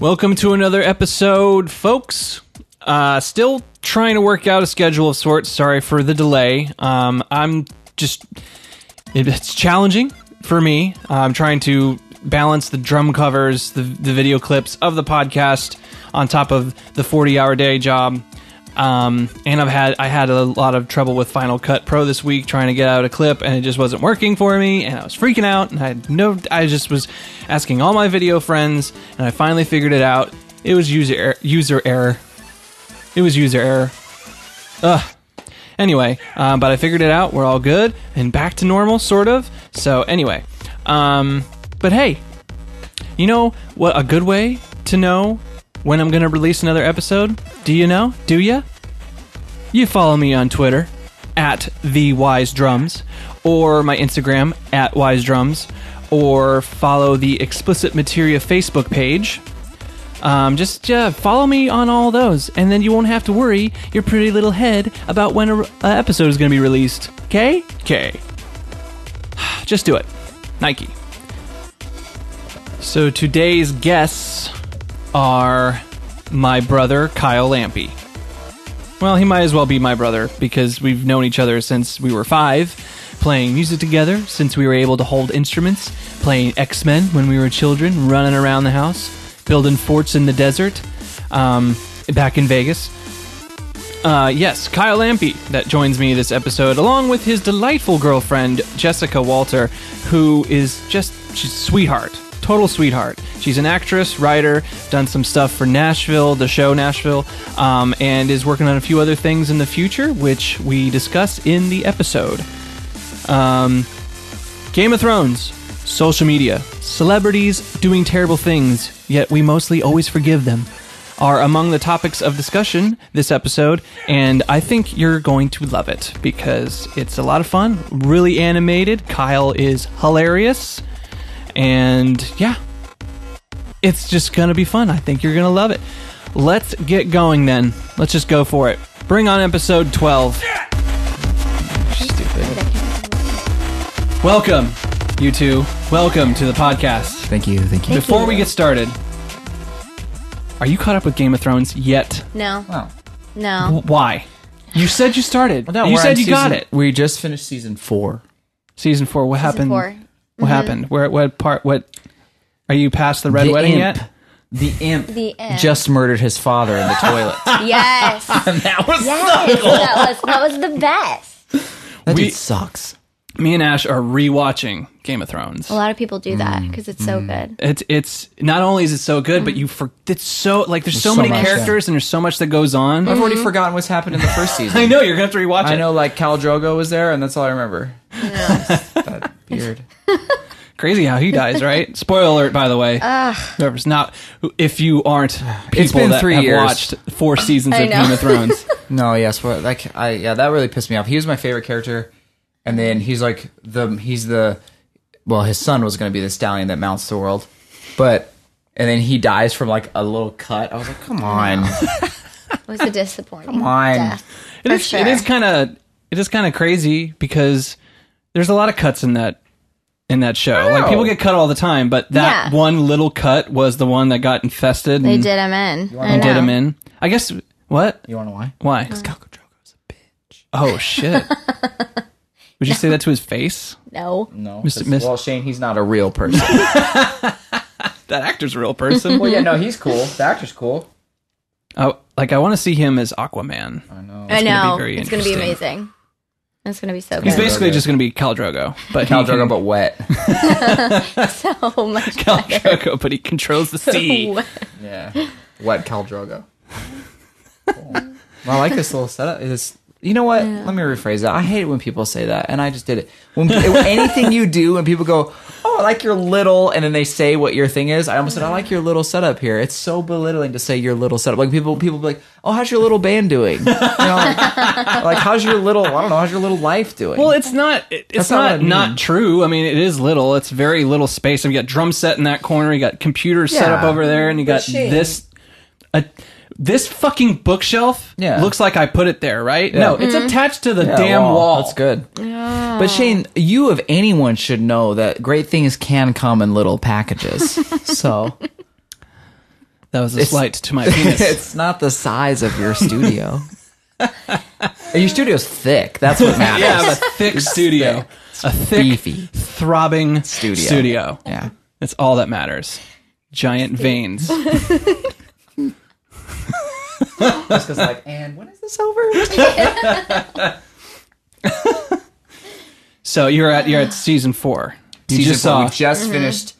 Welcome to another episode, folks. Still trying to work out a schedule of sorts. Sorry for the delay. It's challenging for me. I'm trying to balance the drum covers, the video clips of the podcast on top of the 40-hour day job. And I had a lot of trouble with Final Cut Pro this week trying to get out a clip, and it just wasn't working for me, and I was freaking out, and I just was asking all my video friends, and I finally figured it out. It was user error. It was user error. Ugh. Anyway, but I figured it out. We're all good and back to normal, sort of. So anyway, but hey, you know what? A good way to know when I'm going to release another episode? Do you know? Do ya? You follow me on Twitter at the WiseDrums, or my Instagram at WiseDrums, or follow the Explicit Materia Facebook page. Just follow me on all those, and then you won't have to worry your pretty little head about when an episode is going to be released. Okay? Okay. Just do it. Nike. So today's guests are my brother, Kyle Lampi. Well, he might as well be my brother, because we've known each other since we were 5, playing music together since we were able to hold instruments, playing X-Men when we were children, running around the house, building forts in the desert, back in Vegas. Yes, Kyle Lampi, that joins me this episode, along with his delightful girlfriend, Jessica Walter, who is she's a sweetheart. Total sweetheart. She's an actress, writer, done some stuff for Nashville, the show Nashville, and is working on a few other things in the future, which we discuss in the episode. Game of Thrones, social media, celebrities doing terrible things, yet we mostly always forgive them, are among the topics of discussion this episode, and I think you're going to love it, because it's a lot of fun, really animated. Kyle is hilarious. And yeah, it's just going to be fun. I think you're going to love it. Let's get going then. Let's just go for it. Bring on episode 12. Stupid. Welcome, you two. Welcome to the podcast. Thank you. Before we get started, are you caught up with Game of Thrones yet? No. Oh. No. Why? You said you started. Well, no, you said you got it. We just finished season 4. Season 4. What happened? 4. What happened? What part? What? Are you past the Red Wedding yet? The imp The just murdered his father in the toilet. Yes. And that was That was the best. That dude sucks. Me and Ash are rewatching Game of Thrones. A lot of people do that because it's so good. It's not only is it so good, but it's so like there's so many much, characters and there's so much that goes on. I've already forgotten what's happened in the first season. I know you're gonna have to rewatch it. I know, like Khal Drogo was there, and that's all I remember. Yeah. That beard. Crazy how he dies, right? Spoiler alert, by the way. Whoever's not, if you aren't people been that 3 have years. watched 4 seasons I of know. Game of Thrones. No, yes, that really pissed me off. He was my favorite character, and then he's like his son was going to be the stallion that mounts the world, and then he dies from like a little cut. I was like, come on. It was a disappointing Come on. death. It is kind of crazy because there's a lot of cuts in that show. Like people get cut all the time, but that one little cut was the one that got infested. They did him in. Did him in. I guess what? You want to know why? Why? Because Khal Drogo's a bitch. Oh shit. Would you say that to his face? No. No. Mr. Well, Shane, he's not a real person. That actor's a real person. Well, yeah, no, he's cool. The actor's cool. Oh, like I want to see him as Aquaman. I know. I know. Very It's going to be interesting. amazing. It's going to be so good. He's basically just going to be Khal Drogo, but Khal Drogo, but wet. so much Khal better. Drogo, but he controls the sea. Yeah. Wet Khal Drogo. Cool. Well, I like this little setup. You know what? Yeah. Let me rephrase that. I hate it when people say that, and I just did it. When anything you do, and people go, "Oh, I like your little," and then they say what your thing is. I almost said, "I like your little setup here." It's so belittling to say your little setup. Like people be like, "Oh, how's your little band doing?" You know, like how's your little? I don't know. How's your little life doing? Well, it's not. It's not true. I mean, it is little. It's very little space. I mean, you got drum set in that corner. You got computers set up over there, and you got this. This fucking bookshelf looks like I put it there, right? Yeah. No, it's attached to the damn wall. That's good. Yeah. But Shane, you of anyone should know that great things can come in little packages. So That was a slight to my penis. It's not the size of your studio. Your studio's thick. That's what matters. Yeah, I have a thick studio. A thick, beefy throbbing studio. Yeah. That's all that matters. Giant veins. Just because, like, and when is this over? So you're at season 4. You Season just 4. saw. We just finished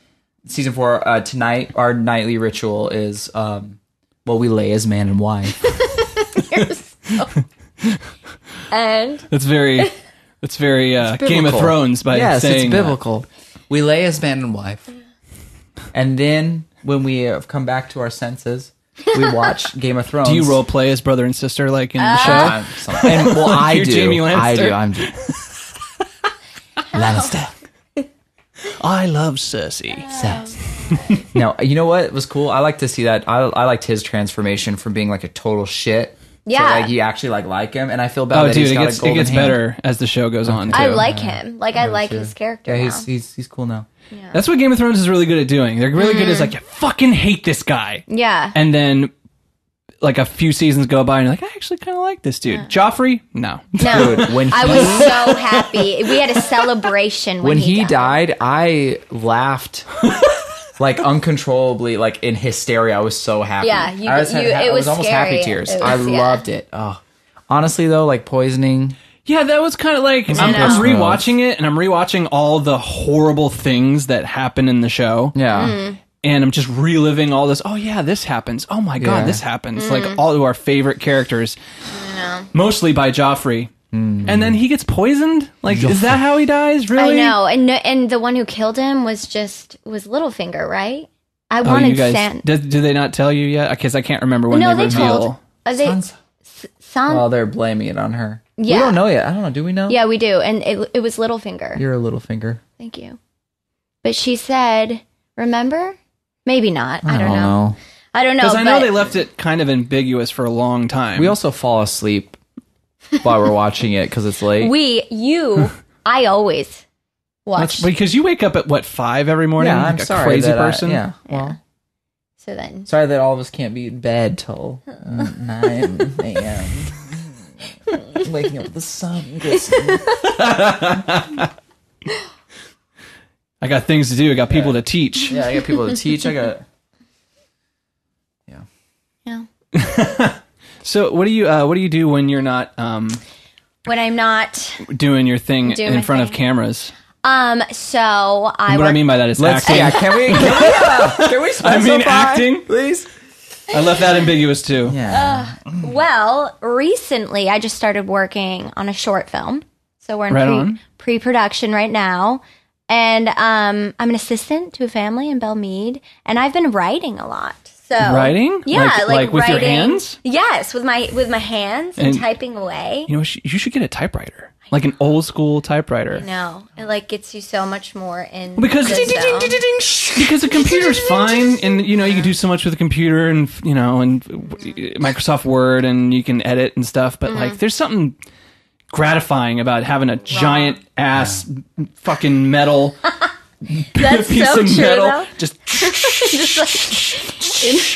season 4. Tonight, our nightly ritual is, we lay as man and wife. And It's very Game of Thrones by saying it's biblical. We lay as man and wife, and then when we have come back to our senses, we watch Game of Thrones. Do you role play as brother and sister like in the show? I You're do. Jamie Lannister? I do. I'm Lannister. I love Cersei. No, you know what was cool? I like to see that. I liked his transformation from being like a total shit. Yeah. to, like, you actually like him, and I feel bad. Oh, that dude, he's got a it golden gets hand. better as the show goes on. Too. I like him. Like, I like his character Yeah, now. he's cool now. That's what Game of Thrones is really good at doing. They're really good as like, you fucking hate this guy. Yeah. And then like a few seasons go by and you're like, I actually kind of like this dude. Joffrey? No. No, Dude, when I was so happy. We had a celebration when he he died, I laughed like uncontrollably, like in hysteria. I was so happy. Yeah, I it was almost scary. happy tears. It I was- yeah. loved it. Oh, honestly though, like poisoning. Yeah, that was kind of like, I'm know. rewatching it and I'm rewatching all the horrible things that happen in the show. Yeah. Mm-hmm. And I'm just reliving all this. Oh yeah, this happens. Oh my God, Yeah. this happens. Mm-hmm. Like all of our favorite characters. Mostly by Joffrey. And then he gets poisoned? Like, is that how he dies? Really? I know, and the one who killed him was Littlefinger, right? I Oh, wanted you guys, San. do they not tell you yet? Because I can't remember when No, they they reveal. told. They San. Well, they're blaming it on her. Yeah. We don't know yet. I don't know. Do we know? Yeah, we do, and it was Littlefinger. You're a little finger. Thank you. But she said, "Remember? Maybe not. I don't know. I don't know. Because I know but they left it kind of ambiguous for a long time. We also fall asleep while we're watching it because it's late. I always That's watch. because you wake up at what, 5 every morning? Yeah, like I'm a sorry. crazy that person. Yeah. Well, So then, sorry that all of us can't be in bed till 9 a.m. Waking up with the sun glistening. I got things to do. I got people to teach. Yeah, I got people to teach. I got. yeah. So what do you do when you're not When I'm not, doing your thing Doing in my front of thing. cameras? so I And what work. I mean by that is Let's acting. yeah. Can we I mean specify, acting. please? I left that ambiguous too. Yeah. Well, recently I just started working on a short film, so we're in Right on. pre-production right now, and I'm an assistant to a family in Belmead, and I've been writing a lot. So Writing? yeah, Like with your writing. hands? Yes, with my hands and And- typing away. You know, you should get a typewriter, like an old school typewriter. No, it like gets you so much more in Because the zone. because the computer's fine, and you know you can do so much with the computer, and you know, and Microsoft Word, and you can edit and stuff. But like, there's something gratifying about having a giant ass fucking metal That's piece so of true, metal, though. just Just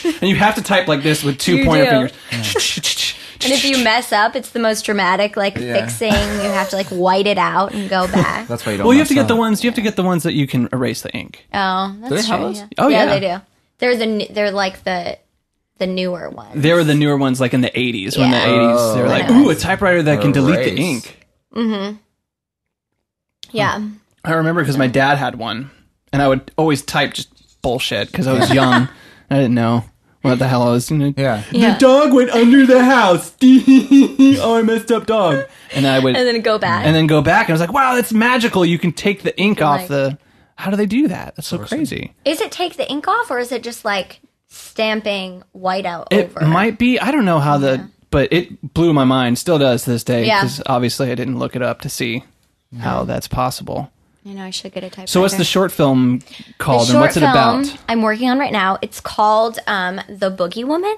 like- and you have to type like this with 2 You pointer do. fingers. and if you mess up, it's the most dramatic fixing. You have to like white it out and go back. That's why you don't. Well, you have to mess get the up. ones. You have to get the ones that you can erase the ink. Oh, that's they have true. those? Yeah. Oh, yeah. they do. They're like the newer ones. They were the newer ones, like in the 80s. When the Yeah. 80s, they were like, know. "Ooh, a typewriter that can delete the Erase. ink." Yeah. I remember because my dad had one, and I would always type just bullshit because I was young. I didn't know what the hell I was. Yeah. Yeah. The dog went under the house. Oh, I messed up dog. And I would, And then go back. and then go back, and I was like, "Wow, that's magical! You can take the ink off Like- the." How do they do that? That's so crazy. Is it take the ink off, or is it just like stamping white out It over? might be. I don't know how but it blew my mind. Still does to this day. Yeah. Because obviously I didn't look it up to see how that's possible. You know, I should get a typewriter. So what's the short film The called, and short what's it film about? I'm working on right now. It's called The Boogie Woman,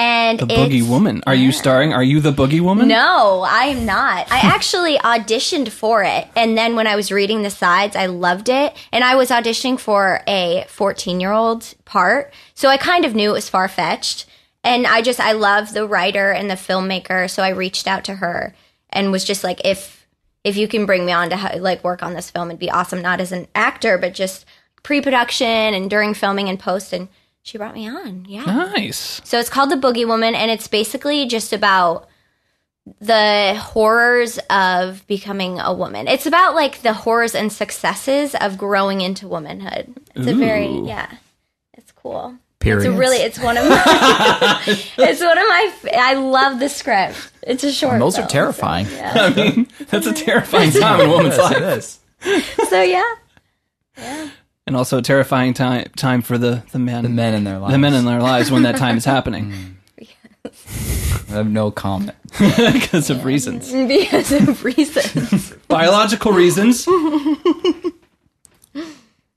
And The Boogie Woman. Are you starring? Are you the Boogie Woman? No, I am not. I actually auditioned for it. And then when I was reading the sides, I loved it. And I was auditioning for a 14-year-old part. So I kind of knew it was far-fetched. And I love the writer and the filmmaker. So I reached out to her and was just like, if you can bring me on to like work on this film, it'd be awesome. Not as an actor, but just pre-production and during filming and post. And she brought me on. Yeah. Nice. So it's called The Boogie Woman, and it's basically just about the horrors of becoming a woman. It's about like the horrors and successes of growing into womanhood. It's it's cool. Periods. It's one of my, I love the script. It's a short Those film, are terrifying. So, yeah. I mean, that's a terrifying time in a woman's life. It is. So yeah. And also a terrifying time for the men. The men in their lives. The men in their lives when that time is happening. I have no comment. Because of reasons. Because of reasons. Biological reasons. You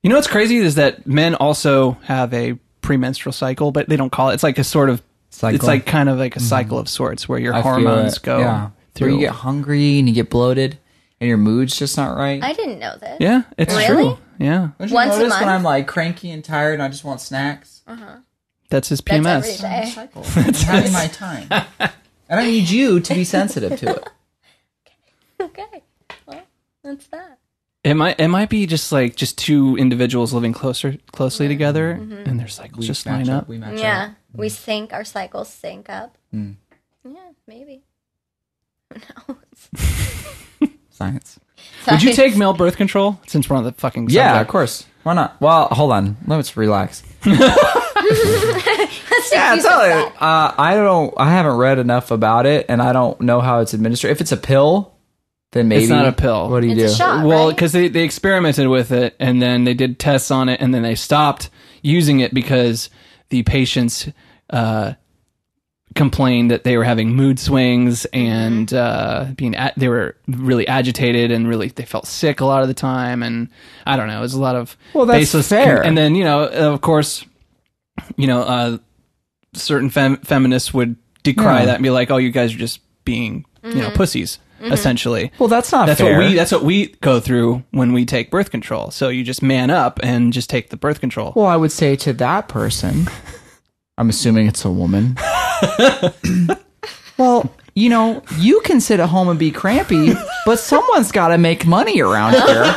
know what's crazy is that men also have a premenstrual cycle, but they don't call it. It's like a sort of Cycle. It's like kind of like a cycle of sorts where your I feel hormones it. go through. Where you get hungry and you get bloated and your mood's just not right. I didn't know this. Yeah, it's Really? true. Yeah, Don't you Once a notice month? when I'm like cranky and tired and I just want snacks? that's his That's PMS. every day. Cycle. I'm having my time. And I need you to be sensitive to it. Okay. Well, that's that. It might be just two individuals living closely together, and their cycles just line up. We match Yeah. up. We sync, our cycles sync up. Yeah, maybe. Who knows? Science. Would you take male birth control since we're on the fucking subject? Yeah, of course. Why not? Well, hold on. Let's relax. Let's Yeah, take totally. back. I haven't read enough about it, and I don't know how it's administered. If it's a pill, then maybe It's not a pill. What do you It's a do? shot. Well, right? because they experimented with it, and then they did tests on it, and then they stopped using it because the patients complained that they were having mood swings and they were really agitated and they felt sick a lot of the time, and I don't know, it was a lot of Well, that's baseless. fair. And then of course, certain feminists would decry Yeah. that and be like, "Oh, you guys are just being pussies." Essentially, Well, that's not that's fair. what we go through when we take birth control. So you just man up and just take the birth control. Well, I would say to that person, I'm assuming it's a woman. Well, you can sit at home and be crampy, but someone's got to make money around here.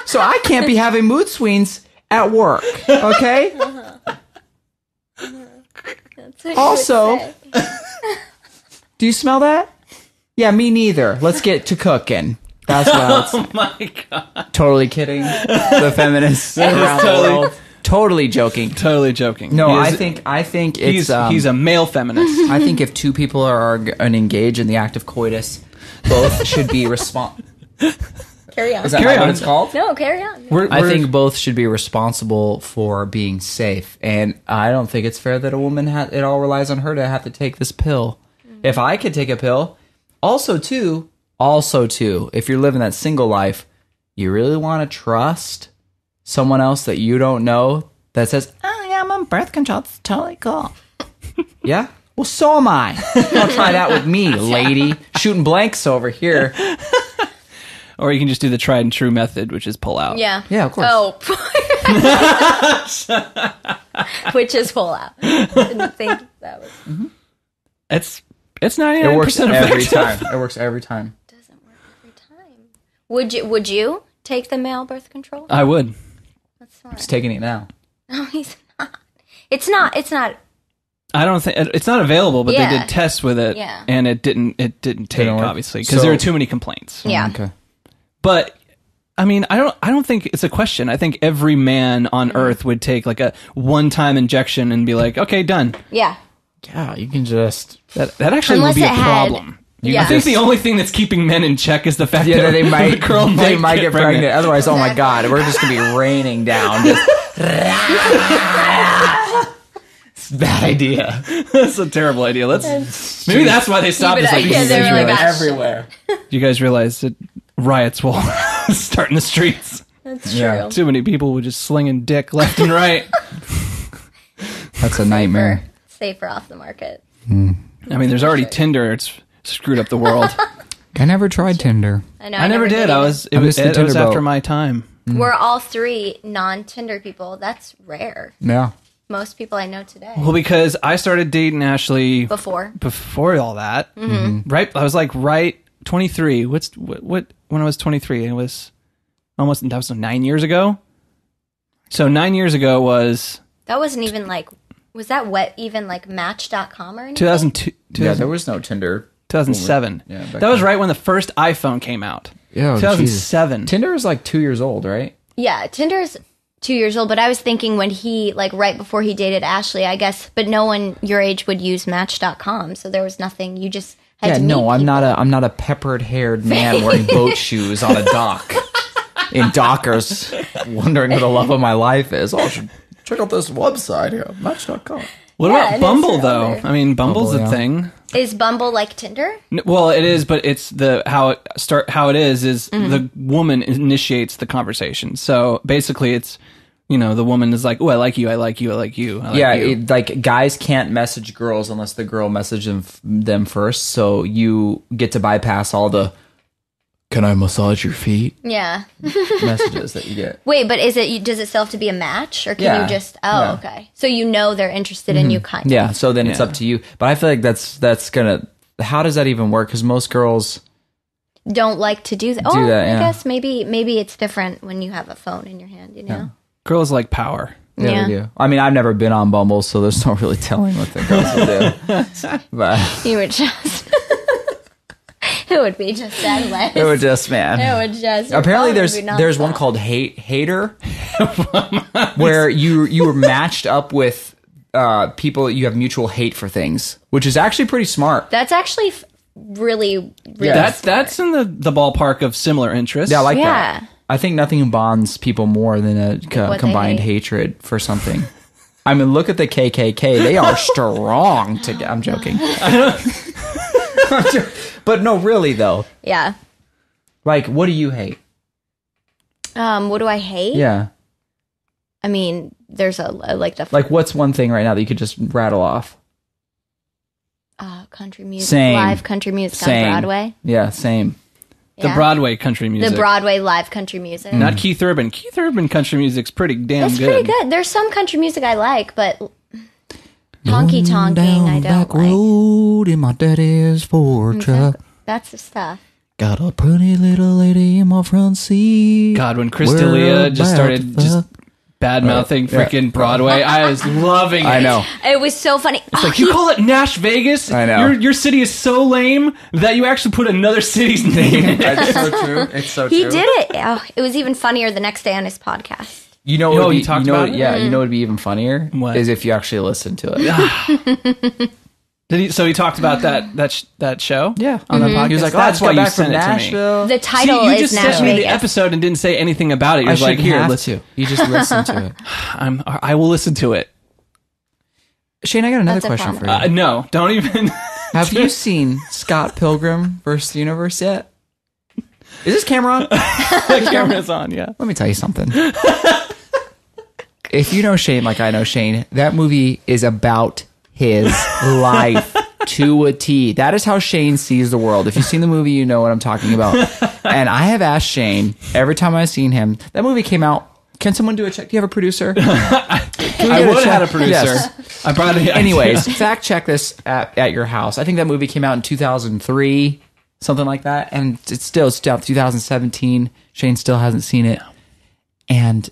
So I can't be having mood swings at work, okay? That's what you Also- would say. Do you smell that? Yeah, me neither. Let's get to cooking. That's what I would say. Oh my god! Totally kidding. The feminists around the world. Totally joking. Totally joking. No, He I is- think it's he's a male feminist. I think if two people are engaged in the act of coitus, both should be Carry on. Is that Carry not what on. it's called? No, carry on. I think both should be responsible for being safe, and I don't think it's fair that a woman it all relies on her to have to take this pill. If I could take a pill, also too, if you're living that single life, you really want to trust someone else that you don't know that says, "Oh yeah, I'm on birth control. It's totally cool." Yeah. Well, so am I. Don't try that with me, lady. Shooting blanks over here. Or you can just do the tried and true method, which is pull out. Yeah. Yeah, of course. Oh. Which is pull out. Didn't think that was. It's It 99% works every effective. time. It works every time. Doesn't work every time. Would you take the male birth control? I would. That's fine. He's taking it now. No, he's not. It's not. I don't think it's not available, but Yeah. they did tests with it, Yeah. and it didn't take Didn't work? obviously because So- there were too many complaints. Yeah. Okay. But I mean, I don't think it's a question. I think every man on Earth would take like a one-time injection and be like, okay, done. Yeah. Yeah, you can just. That actually Unless would be a it had- problem. Yeah. I think the only thing that's keeping men in check is the fact Yeah, that they might. the girl They might get pregnant. pregnant. Otherwise, oh my god, we're just gonna be raining down. Just, it's a bad idea. That's a terrible idea. Maybe that's why they stopped Keep this. it- Like, yeah, you they guys were like, realize- "Ah, everywhere. you guys realize that riots will start in the streets. That's true. Yeah. Too many people would just slinging dick left and right. That's a nightmare. safer off the market. I mean, there's already Tinder. It's screwed up the world. I never tried Tinder. I know. I never did. either. It was after my time. We're all three non-Tinder people. That's rare. Yeah. Most people I know today. Well, because I started dating Ashley Before all that. Right, I was like 23. What when I was 23? It was that was 9 years ago. So 9 years ago was that wasn't even like. Was that even like Match.com or anything? 2002. Yeah, there was no Tinder. 2007. Yeah, that was right when the first iPhone came out. Yeah, 2007. Jesus. Tinder is like 2 years old, right? Yeah, Tinder's 2 years old, but I was thinking when he, like, right before he dated Ashley, I guess, but no one your age would use Match.com, so there was nothing. You just had to meet people. I'm not a peppered-haired man wearing boat shoes on a dock in Dockers, wondering who the love of my life is. Oh, I should check out this website here, Match.com. What about Bumble, though? I mean, Bumble's Bumble, a thing. Is Bumble like Tinder? Well, it is, but it's how it is the woman initiates the conversation. So basically, it's the woman is like, "Oh, I like you, I like you, I like you." Like guys can't message girls unless the girl messages them first. So you get to bypass all the "Can I massage your feet?" Yeah. messages that you get. Wait, but does it still have to be a match, or can you just? Oh, Yeah. okay. So they're interested in you, kind of. Yeah. So then it's up to you. But I feel like that's gonna. How does that even work? Because most girls don't like to do that. Do that, yeah. I guess maybe it's different when you have a phone in your hand. Girls like power. Yeah, they do. I mean, I've never been on Bumble, so there's no really telling what the girls will do. But You would just. It would be just endless. it would just, man. It would just. Apparently, your phone would be there's one nonstop. called Hater, where you were matched up with people that you have mutual hate for things, which is actually pretty smart. That's actually really That's in the ballpark of similar interests. Yeah, I like Yeah. that. I think nothing bonds people more than a What they combined hate. hatred for something. I mean, look at the KKK. They are strong. I'm joking. But no, really though. Yeah. Like, what do you hate? What do I hate? Yeah. I mean, there's like what's one thing right now that you could just rattle off? country music, Same. live country music Same. on Broadway. Yeah, same. The Yeah. Broadway country music. The Broadway live country music. Not Keith Urban. Keith Urban country music's pretty damn It's good. pretty good. There's some country music I like, but honky tonking I don't like. road in my daddy's Ford truck. That's the stuff. Got a pretty little lady in my front seat. God, when Chris We're D'Elia just about started to just fuck. bad-mouthing freaking Broadway, I was loving it. I know. It was so funny. It's like, you call it Nash Vegas? I know. Your city is so lame that you actually put another city's name in it. It's so true. It's so He true. did it. Oh, it was even funnier the next day on his podcast. You know what? you talked about it? Yeah, you know what would be even funnier? What? Is if you actually listen to it. So he talked about that show? Yeah. On the podcast? He was like, that's why you sent it to me. Nashville. The title See, you is just Nash sent me the Vegas. episode and didn't say anything about it. You're I like, shouldn't here, have listen. to. You just listen to it. I will listen to it. Shane, I got another That's a question for promise. you. No, don't even. Have you seen Scott Pilgrim versus the Universe yet? Is this camera on? The camera's on, yeah. Let me tell you something. If you know Shane like I know Shane, that movie is about his life to a T. That is how Shane sees the world. If you've seen the movie, you know what I'm talking about. And I have asked Shane every time I've seen him, that movie came out. Can someone do a check? Do you have a producer? I would have had a producer. Yes. I brought it. Anyways, fact check this at your house. I think that movie came out in 2003, something like that. And it's out 2017. Shane still hasn't seen it. And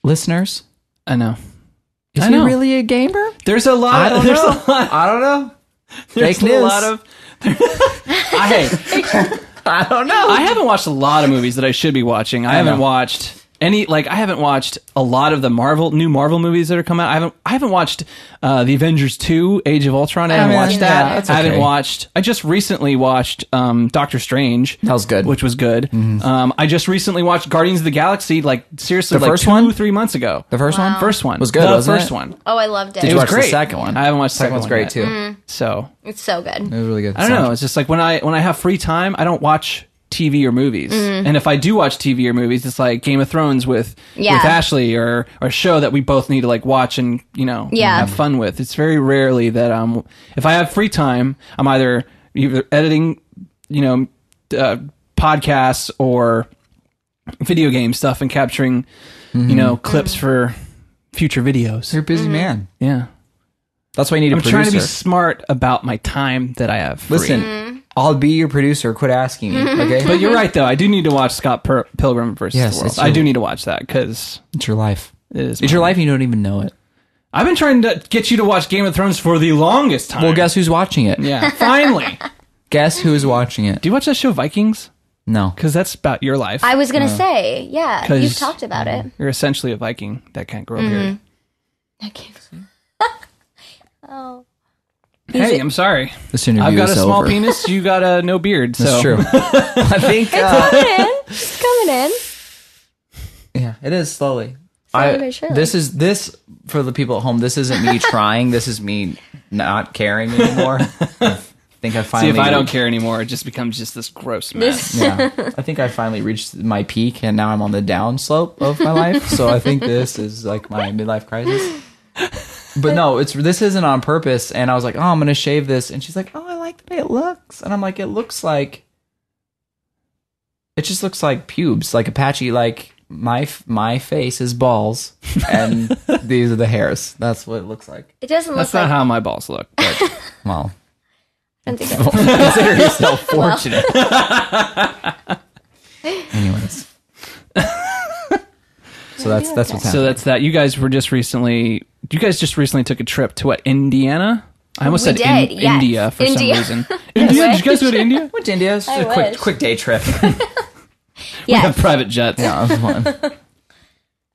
listeners, I know. is I he know. really a gamer? There's a lot. I don't there's know. A lot. I don't know. There's Fake a news. lot of. I don't know. I haven't watched a lot of movies that I should be watching. I haven't watched any. Like, I haven't watched a lot of the new Marvel movies that are coming out. I haven't watched the Avengers 2: Age of Ultron. I haven't watched that. that's I haven't okay. watched. I just recently watched Doctor Strange. That was good. Which was good. I just recently watched Guardians of the Galaxy. Like, seriously, The like first one? 2-3 months ago. The first one? First one Was good, The wasn't first it? one. Oh, I loved it. Did It you was watch great. the second one? I haven't watched the Second second one's one great yet. too. So It's so good. It was really good. I don't know. It's just like when I have free time, I don't watch TV or movies. And if I do watch TV or movies, it's like Game of Thrones with Ashley, or a show that we both need to like watch and have fun with. It's very rarely that if I have free time, I'm either editing podcasts or video game stuff and capturing clips for future videos. You're a busy man. Yeah. That's why you need a producer. I'm trying to be smart about my time that I have free. Listen, I'll be your producer. Quit asking me, okay? But you're right, though. I do need to watch Scott Pilgrim versus the World. I do need to watch that because it's your life. It is. It's your life, and you don't even know it. I've been trying to get you to watch Game of Thrones for the longest time. Well, guess who's watching it? Yeah, finally. Guess who's watching it? Do you watch that show Vikings? No, because that's about your life. I was gonna say, yeah, you've talked about it. You're essentially a Viking that can't grow a beard. I can't. Oh. Hey, I'm sorry. This interview I've got a small over. penis. You got a no beard. So. That's true. I think It's coming in. Yeah, it is slowly. Surely. This for the people at home. This isn't me trying. This is me not caring anymore. I think I finally. See, if I don't care anymore, it just becomes just this gross mess. Yeah, I think I finally reached my peak, and now I'm on the down slope of my life. So I think this is like my midlife crisis. But no, this isn't on purpose. And I was like, oh, I'm gonna shave this, and she's like, oh, I like the way it looks, and I'm like, it just looks like pubes, like a patchy, like my face is balls, and these are the hairs. That's what it looks like. It doesn't look That's not how my balls look. But. Well, I don't think consider yourself fortunate. Anyways, so that's what's happening. So that's that. You guys just recently took a trip to what, Indiana? I almost said India for some reason. India? Did you guys go to India? Went to India. It's a quick day trip. We have private jets. Yeah, that was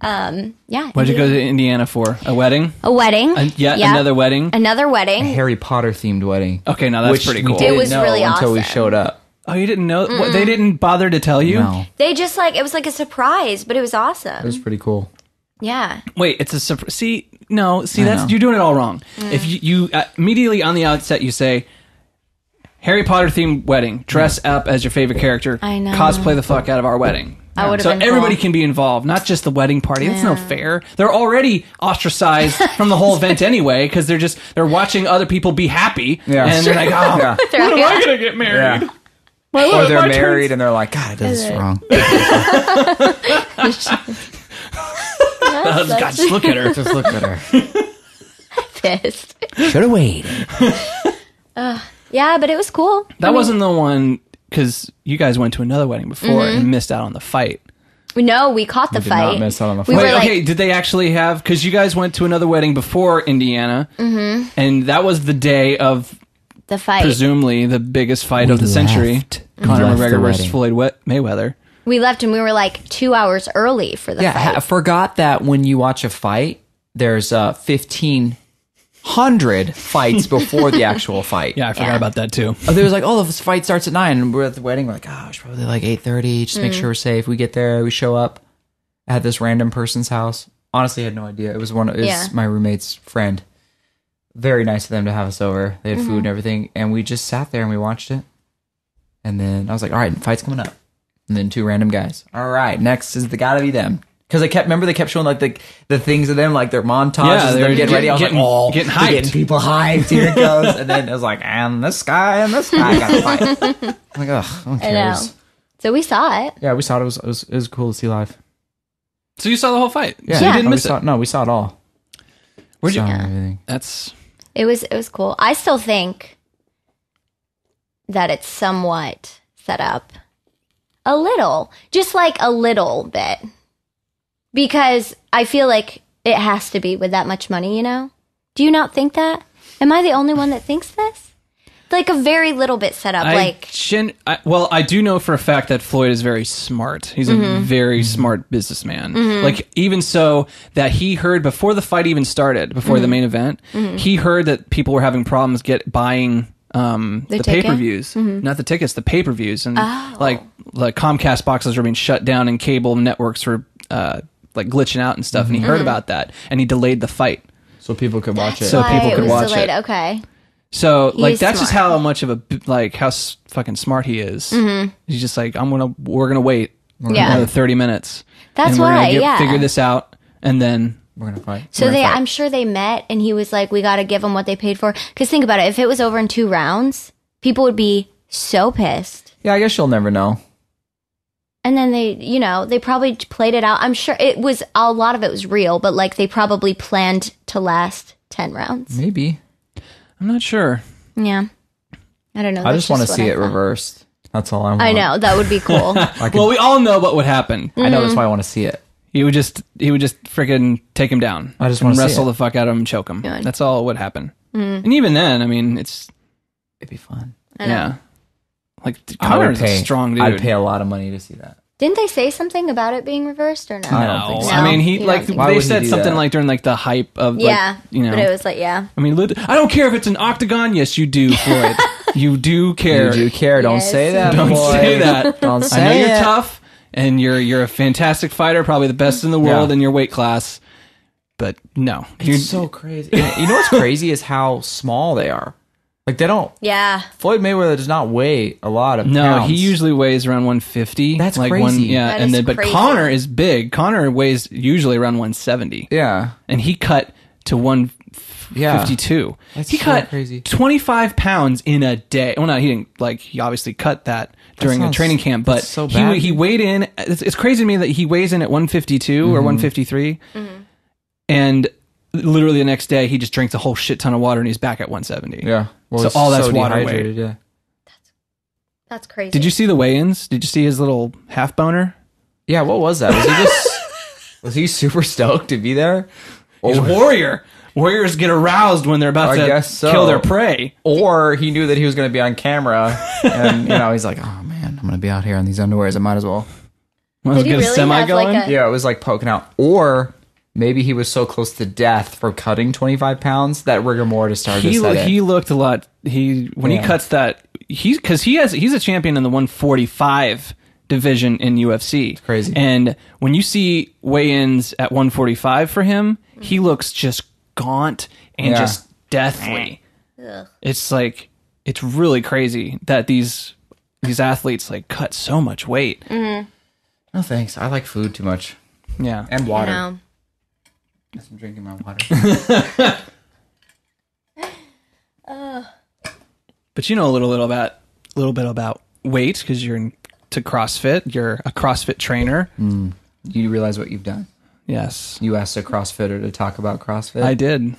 fun. Yeah. What'd you go to Indiana for? A wedding? A wedding. Another wedding? Another wedding. A Harry Potter themed wedding. Okay, now that's pretty cool. It was really awesome. Until we showed up. Oh, you didn't know? What, they didn't bother to tell you? No. They just it was like a surprise, but it was awesome. It was pretty cool. Yeah. Wait, it's a surprise. See, you're doing it all wrong. If you immediately on the outset you say, Harry Potter themed wedding, dress up as your favorite character, I know. cosplay the fuck out of our wedding. I would have So been everybody cool. can be involved, not just the wedding party. It's no fair. They're already ostracized from the whole event anyway because they're watching other people be happy, and they're like, oh, when am I gonna get married? Yeah. Or they're married and they're like, God, I did this wrong. God, just look at her. Just look at her. Pissed. Should have waited. Yeah, but it was cool. That wasn't the one because you guys went to another wedding before and missed out on the fight. No, we caught the fight. Not miss out on the We fight. were like, Okay, did they actually have? Because you guys went to another wedding before Indiana, and that was the day of the fight. presumably the biggest fight of the century. Conor McGregor versus Floyd Mayweather. We left and we were like 2 hours early for the I fight. forgot that when you watch a fight, there's 1,500 fights before the actual fight. Yeah, I forgot about that too. There was like, oh, the fight starts at 9, and we're at the wedding. We're like, oh, it's probably like 8:30. Just make sure we're safe. We get there, we show up at this random person's house. Honestly, I had no idea. It was my roommate's friend. Very nice of them to have us over. They had food and everything, and we just sat there and we watched it. And then I was like, all right, fight's coming up. And then 2 random guys. All right, next is gotta be them. Because they kept showing like the things of them, like their montages of them getting ready. I was like, oh, getting they're hyped. getting people hyped. Here it goes. And then it was like, and this guy got to fight. I'm like, ugh, who I know. cares? So we saw it. Yeah, we saw it. It was cool to see live. So you saw the whole fight? Yeah, So you didn't miss it? No, we saw it all. Where'd you? Saw everything. That's It was cool. I still think that it's somewhat set up a little, just like a little bit, because I feel like it has to be with that much money, you know? Do you not think that? Am I the only one that thinks this? Like a very little bit set up, I do know for a fact that Floyd is very smart. He's a very smart businessman. Like, even so that he heard before the fight even started, before the main event, he heard that people were having problems buying the pay-per-views, not the tickets, the pay-per-views, and like Comcast boxes were being shut down and cable networks were like glitching out and stuff. And he heard about that, and he delayed the fight So people could watch it. So people could watch it. Okay. So He like is that's just smart. how much of a like how fucking smart he is. He's just like we're gonna wait Yeah. another 30 minutes. That's and we're why, gonna yeah. figure this out, and then We're gonna fight. So We're gonna fight. I'm sure they met, and he was like, "We got to give them what they paid for." Because think about it: if it was over in 2 rounds, people would be so pissed. Yeah, I guess you'll never know. And then they probably played it out. I'm sure a lot of it was real, but like they probably planned to last 10 rounds. Maybe. I'm not sure. Yeah, I don't know. I just want to what see I it thought. reversed. That's all I want. I know that would be cool. Well, we all know what would happen. I know that's why I want to see it. He would just freaking take him down. I just and wanna see wrestle it. the fuck out of him and choke him. Good. That's all would happen. And even then, I mean, it's It'd be fun. yeah. Like I would Connor's pay. a strong dude. I'd pay a lot of money to see that. Didn't they say something about it being reversed or no? I don't think so. I mean, No, he you like don't think Why they would he said do something that? like during like the hype of Yeah, like, but it was like I mean, I don't care if it's an octagon. Yes, you do, Floyd. You do care. You do care. Don't Yes. say that. Don't boy. say that. Don't I say know you're it. tough and you're a fantastic fighter, probably the best in the world Yeah. in your weight class. But no, It's so crazy. And you know what's crazy is how small they are. Like they don't. Yeah. Floyd Mayweather does not weigh a lot of no. pounds. He usually weighs around 150. That's like crazy. Yeah, That and is then but crazy. Connor is big. Connor weighs usually around 170. Yeah. And he cut to 152. That's he so cut crazy. 25 pounds in a day. Well, no, he didn't. Like he obviously cut that during a sounds- training camp, but that's so bad. he weighed in. It's crazy to me that he weighs in at 152 or 153, and literally the next day he just drinks a whole shit ton of water and he's back at 170. Yeah. Well, So it's all that's water dehydrated, weight. Yeah. That's crazy. Did you see the weigh-ins? Did you see his little half boner? Yeah. What was that? Was he just? Was he super stoked to be there? He's a warrior. Warriors get aroused when they're about I to guess so. kill their prey. Or he knew that he was going to be on camera, and he's like, "Oh man, I'm going to be out here in these underwears. I might as well." Let's Did he get a really semi have, going. like, a- Yeah, it was like poking out. Or maybe he was so close to death for cutting 25 pounds that rigor mortis started to set in. He looked a lot. He Yeah. cuts that he's a champion in the 145 division in UFC. It's crazy. And when you see weigh-ins at 145 for him, he looks just gaunt and Yeah. just deathly. Ugh. It's like it's really crazy that these athletes like cut so much weight. No thanks. I like food too much. Yeah. And water. No. Yes, I'm drinking my water. But you know a little bit about weight because you're into CrossFit. You're a CrossFit trainer. You realize what you've done? Yes, You asked a CrossFitter to talk about CrossFit. I did.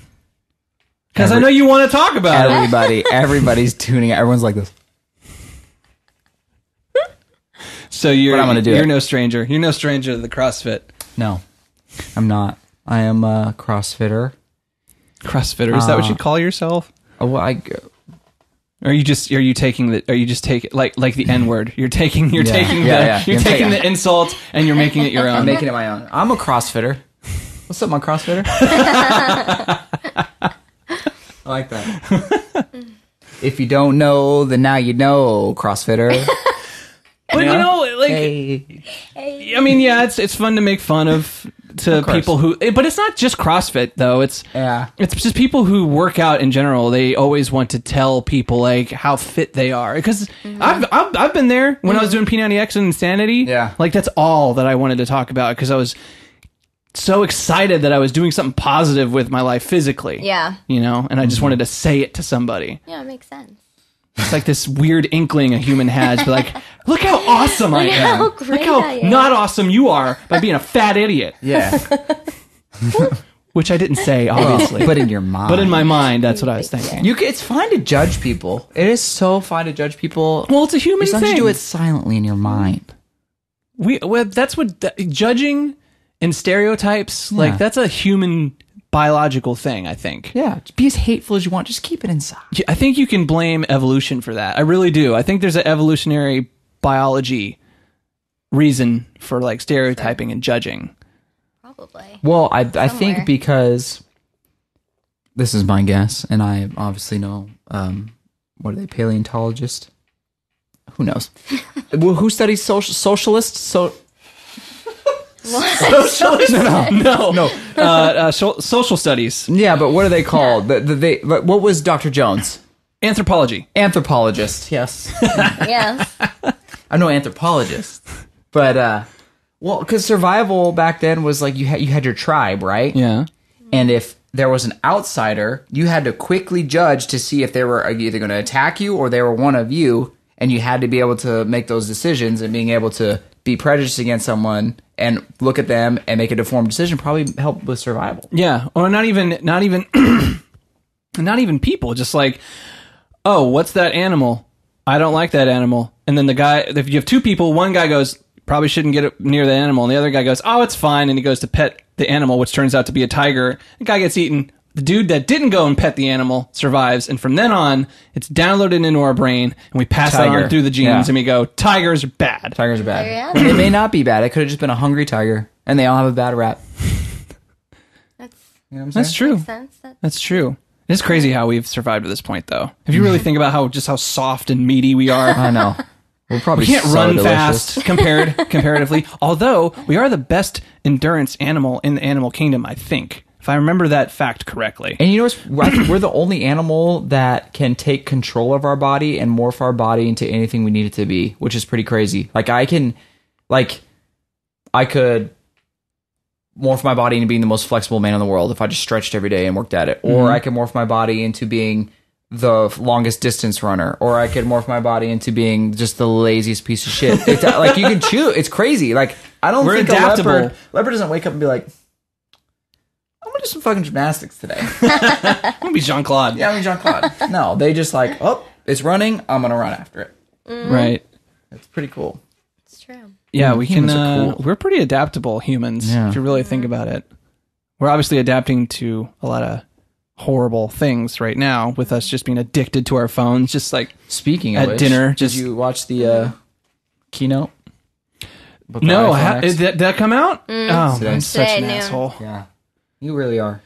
Because I know you want to talk about it. Everybody's tuning out. Everyone's like this. So you're But I'm gonna do you're it. no stranger. You're no stranger to the CrossFit. No, I'm not. I am a CrossFitter. CrossFitter. Is that what you call yourself? Oh, well, Or are you just taking like the N word? You're taking Yeah. Yeah. you're I'm taking taking- the insult and you're making it your own. I'm making it my own. I'm a CrossFitter. What's up, my CrossFitter? I like that. If you don't know, then now you know, CrossFitter. But you know, like Hey. I mean, yeah, it's fun to make fun of course. people who, but it's not just CrossFit though. It's Yeah. it's just people who work out in general. They always want to tell people like how fit they are because I've been there when I was doing P90X and Insanity. Yeah. like that's all that I wanted to talk about because I was so excited that I was doing something positive with my life physically. Yeah. you know, and I just wanted to say it to somebody. Yeah, it makes sense. It's like this weird inkling a human has, but like, look how awesome I am. how great look how I am. not awesome you are by being a fat idiot. Yeah. Which I didn't say, obviously. But in your mind. But in my mind, that's what I was thinking. It's fine to judge people. It is so fine to judge people. Well, it's a human as long as thing. you do it silently in your mind. That's what judging and stereotypes, like, that's a human biological thing, I think. Yeah. Just be as hateful as you want. Just keep it inside. I think you can blame evolution for that. I really do. I think there's an evolutionary biology reason for, like, stereotyping and judging. Probably. Well, I Somewhere. think because this is my guess, and I obviously know, what are they, paleontologist? Who knows? Well, who studies socialists? Socialist? No. Social studies. Yeah, but what are they called? What was Dr. Jones? Anthropology. Anthropologist, yes. Yes. I'm no anthropologist. But, well, because survival back then was like you had your tribe, right? Yeah. And if there was an outsider, you had to quickly judge to see if they were either going to attack you or they were one of you, and you had to be able to make those decisions, and being able to be prejudiced against someone and look at them and make a informed decision probably helped with survival. Yeah. Or not even not even people, just like, oh, what's that animal? I don't like that animal. And then the guy, if you have two people, one guy goes, probably shouldn't get near the animal, and the other guy goes, oh, it's fine, and he goes to pet the animal, which turns out to be a tiger. The guy gets eaten. The dude that didn't go and pet the animal survives, and from then on, it's downloaded into our brain, and we pass it on through the genes, and we go, tigers are bad. Tigers are There you bad. have it. It may not be bad. It could have just been a hungry tiger, and they all have a bad rap. That's You know what I'm That's saying? true. makes sense. That's true. It's crazy how we've survived to this point, though. If you really think about how soft and meaty we are, I know. We're probably we can't so run delicious. fast comparatively. Although we are the best endurance animal in the animal kingdom, I think, if I remember that fact correctly. And you know what's, I think we're the only animal that can take control of our body and morph our body into anything we need it to be, which is pretty crazy. Like I could morph my body into being the most flexible man in the world if I just stretched every day and worked at it. Or I could morph my body into being the longest distance runner, or I could morph my body into being just the laziest piece of shit. It's like you can choose. It's crazy. Like I don't We're think adaptable. a leopard doesn't wake up and be like, I'm gonna do some fucking gymnastics today. I'm gonna be Jean-Claude. Yeah, I mean Jean-Claude. No, they just like, oh, it's running. I'm gonna run after it. Right. It's pretty cool. It's true. Yeah, we can. Humans are cool. We're pretty adaptable humans, Yeah. if you really think about it. We're obviously adapting to a lot of horrible things right now, with us just being addicted to our phones, just like Speaking of At which, dinner, did just- you watch the keynote? With the no. iPhone X? Did that come out? Oh, Today. I'm such an Today, noon. asshole. Yeah, you really are.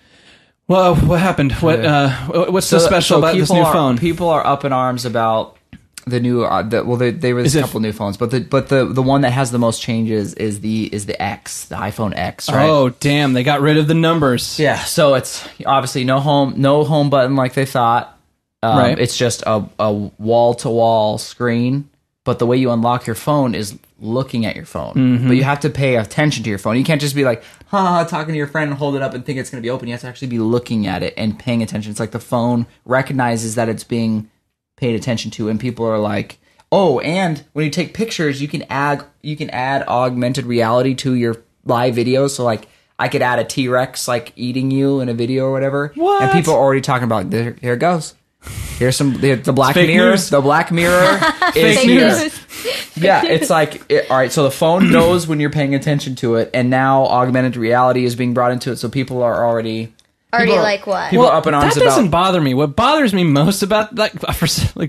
Well, what happened? What's so special about this new phone? People are up in arms about the new. They released Is a it- couple new phones, but the one that has the most changes is the X, the iPhone X, right? Oh, damn! They got rid of the numbers. Yeah, so it's obviously no home button like they thought. Right. It's just a wall to wall screen, but the way you unlock your phone is looking at your phone. Mm-hmm. But you have to pay attention to your phone. You can't just be like, talking to your friend and hold it up and think it's going to be open. You have to actually be looking at it and paying attention. It's like the phone recognizes that it's being paid attention to, and people are like, oh, and when you take pictures, you can add augmented reality to your live videos. So like I could add a T-Rex like eating you in a video or whatever. What? And people are already talking about here it goes. Here's the Black fake Mirror. news. The Black Mirror is Fake here. news. Yeah, it's like all right. So the phone knows when you're paying attention to it, and now augmented reality is being brought into it. So people are already Like what? People are up in arms that doesn't about. bother me. What bothers me most about like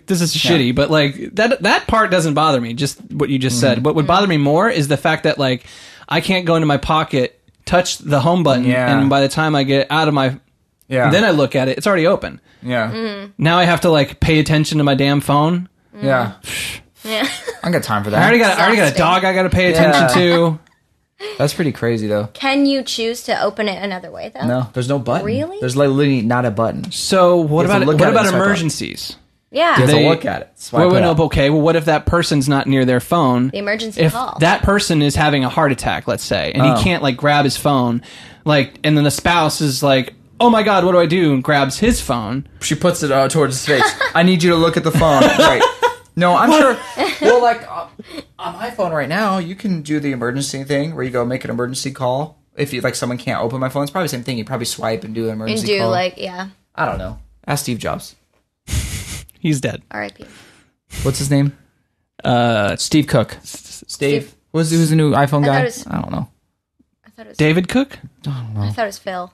this is shitty, but like that part doesn't bother me. Just what you just said. What would bother me more is the fact that like I can't go into my pocket, touch the home button, Yeah. and by the time I get out of my, then I look at it, it's already open. Yeah, Now I have to like pay attention to my damn phone. yeah. Yeah. I got time for I that. already got a Exhausting. dog I got to pay attention to. That's pretty crazy though. Can you choose to open it another way though? No, there's no button. Really? There's literally not a button. So what You have to about look what at it about and swipe up. emergencies? Yeah. You have They- to look at it. Swipe Well, it no, up. okay. Well, what if that person's not near their phone? The emergency if call. that person is having a heart attack, let's say, and Oh. he can't like grab his phone, like, and then the spouse is like, "Oh my god, what do I do?" and grabs his phone. She puts it towards his face. I need you to look at the phone. Right. No, I'm sure. Well, like on my phone right now, you can do the emergency thing where you go make an emergency call. If you like, someone can't open my phone. It's probably the same thing. You probably swipe and do an and emergency do call. yeah. I don't know. Ask Steve Jobs. He's dead. R.I.P. What's his name? Steve Cook. Steve. Who's the new iPhone I guy? thought it was- I don't know. I thought it was. David Cook? I thought it was Phil.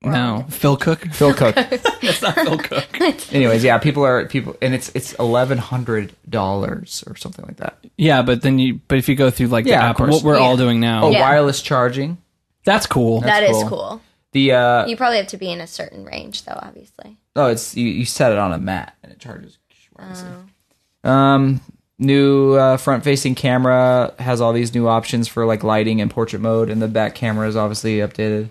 No, Phil Cook. Phil Cook. That's not Phil Cook. Anyways, yeah, people, and it's $1,100 or something like that. Yeah, but if you go through like Yeah, the of app, course. what we're all doing now, Oh, Yeah. wireless charging. that's cool. That is cool. cool. The You probably have to be in a certain range though, obviously. it's you set it on a mat and it charges wirelessly. New front-facing camera has all these new options for like lighting and portrait mode, and the back camera is obviously updated.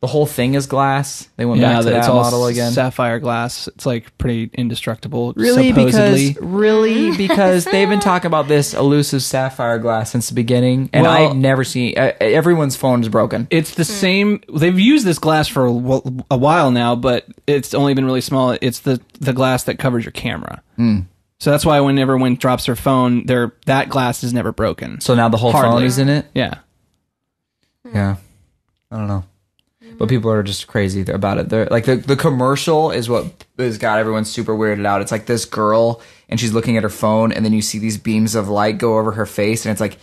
The whole thing is glass. They went back to that it's all model again. Sapphire glass. It's like pretty indestructible. Really, supposedly. because they've been talking about this elusive sapphire glass since the beginning, and I've never seen. Everyone's phone is broken. It's the same. They've used this glass for a while now, but it's only been really small. It's the glass that covers your camera. So that's why whenever one drops their phone, that glass is never broken. So now the whole phone is in it. Yeah. Yeah. I don't know. But people are just crazy about it. They're like the commercial is what has got everyone super weirded out. It's like this girl and she's looking at her phone, and then you see these beams of light go over her face, and it's like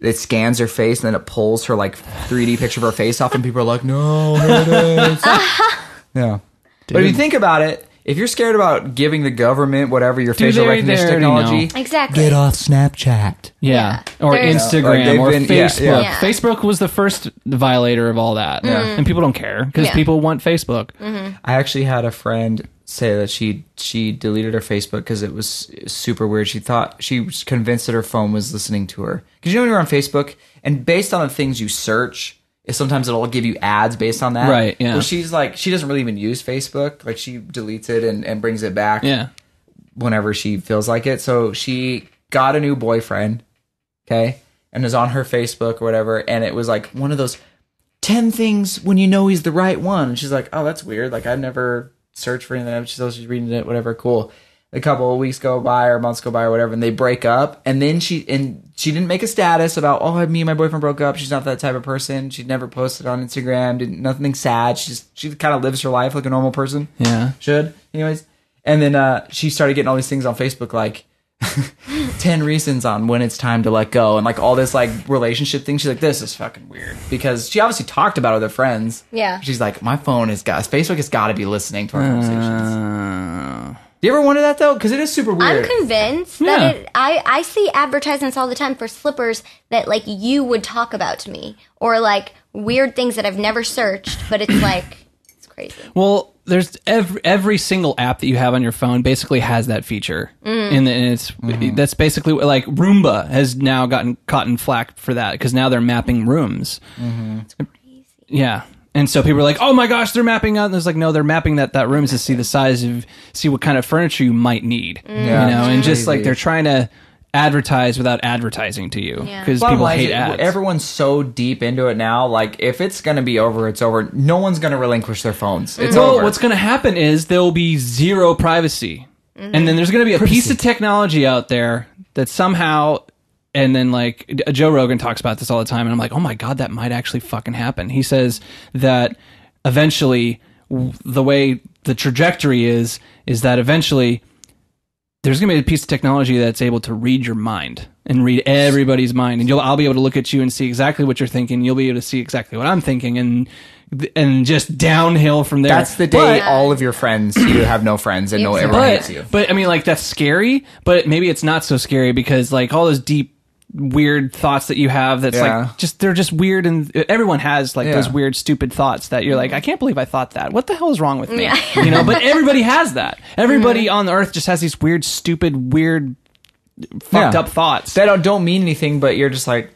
it scans her face, and then it pulls her like 3D picture of her face off, and people are like, "No, here it is." Yeah. Dude. But if you think about it, if you're scared about giving the government whatever your facial recognition technology, exactly, get off Snapchat. Yeah. Or Instagram or Facebook. Yeah. Facebook was the first violator of all that. Yeah. And people don't care because people want Facebook. I actually had a friend say that she deleted her Facebook because it was super weird. She was convinced that her phone was listening to her. Because you know when you're on Facebook, and based on the things you search, sometimes it'll give you ads based on that. Right, yeah. Well, she's like, she doesn't really even use Facebook. Like, she deletes it and brings it back whenever she feels like it. So she got a new boyfriend, okay, and is on her Facebook or whatever, and it was like one of those 10 things when you know he's the right one. And she's like, oh, that's weird. Like, I've never searched for anything. She's reading it, whatever, cool. A couple of weeks go by or months go by or whatever, and they break up. And then she didn't make a status about, oh, me and my boyfriend broke up. She's not that type of person. She'd never posted on Instagram. Nothing sad. She kind of lives her life like a normal person. Yeah, should. Anyways, and then she started getting all these things on Facebook like 10 reasons on when it's time to let go, and like all this like relationship thing. She's like, this is fucking weird, because she obviously talked about it with her friends. Yeah, she's like, my phone Facebook has got to be listening to our conversations. Do you ever wonder that, though? Because it is super weird. I'm convinced that I see advertisements all the time for slippers that, like, you would talk about to me. Or, like, weird things that I've never searched, but it's, like, it's crazy. Well, there's every single app that you have on your phone basically has that feature. And that's basically, like, Roomba has now gotten caught in flack for that, because now they're mapping rooms. It's crazy. Yeah. And so people are like, oh my gosh, they're mapping out. And it's like, no, they're mapping that room to see the size see what kind of furniture you might need. Yeah, and just like they're trying to advertise without advertising to you, because people hate ads. Everyone's so deep into it now. Like, if it's going to be over, it's over. No one's going to relinquish their phones. It's over. What's going to happen is there will be zero privacy. And then there's going to be a piece of technology out there that somehow... And then, like, Joe Rogan talks about this all the time, and I'm like, oh my God, that might actually fucking happen. He says that eventually, the way the trajectory is that eventually there's going to be a piece of technology that's able to read your mind and read everybody's mind. And I'll be able to look at you and see exactly what you're thinking. You'll be able to see exactly what I'm thinking, and just downhill from there. That's the day all of your friends, you have no friends and everyone hates you. But I mean, like, that's scary, but maybe it's not so scary, because like all those deep, weird thoughts that you have, that's like they're just weird, and everyone has like those weird, stupid thoughts that you're like, I can't believe I thought that. What the hell is wrong with me? You know, but everybody has that. Everybody on the earth just has these weird, stupid, weird, fucked up thoughts that don't mean anything, but you're just like,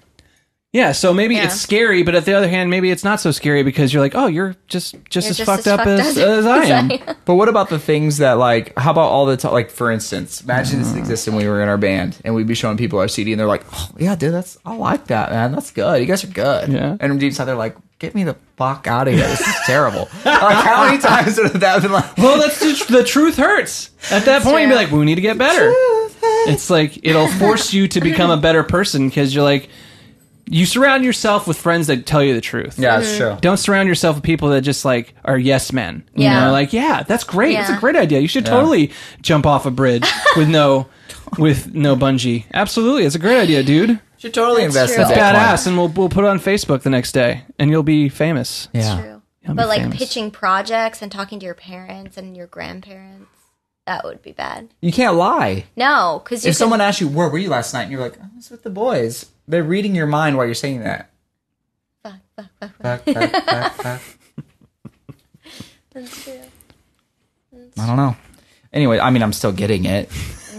so maybe it's scary, but at the other hand, maybe it's not so scary, because you're like, oh, you're just as fucked up as I am. But what about the things that, like, how about all the like, for instance, imagine this existed when we were in our band, and we'd be showing people our CD, and they're like, oh yeah, dude, I like that, man, that's good, you guys are good. And deep inside they're like, get me the fuck out of here, this is terrible. Like, how many times would that have been like, well, that's the truth hurts at that point. You'd be like, we need to get better. It's like, it'll force you to become a better person, because you're like, you surround yourself with friends that tell you the truth. Yeah, that's true. Don't surround yourself with people that just like are yes men. You know, like, that's great. It's a great idea. You should totally jump off a bridge with no bungee. Absolutely, it's a great idea, dude. You should totally invest in that. It's badass, and we'll put it on Facebook the next day, and you'll be famous. That's true. But like pitching projects and talking to your parents and your grandparents, that would be bad. You can't lie. No, because if someone asks you, where were you last night? And you're like, I was with the boys. They're reading your mind while you're saying that. Fuck. That's true. I don't know. Anyway, I mean, I'm still getting it.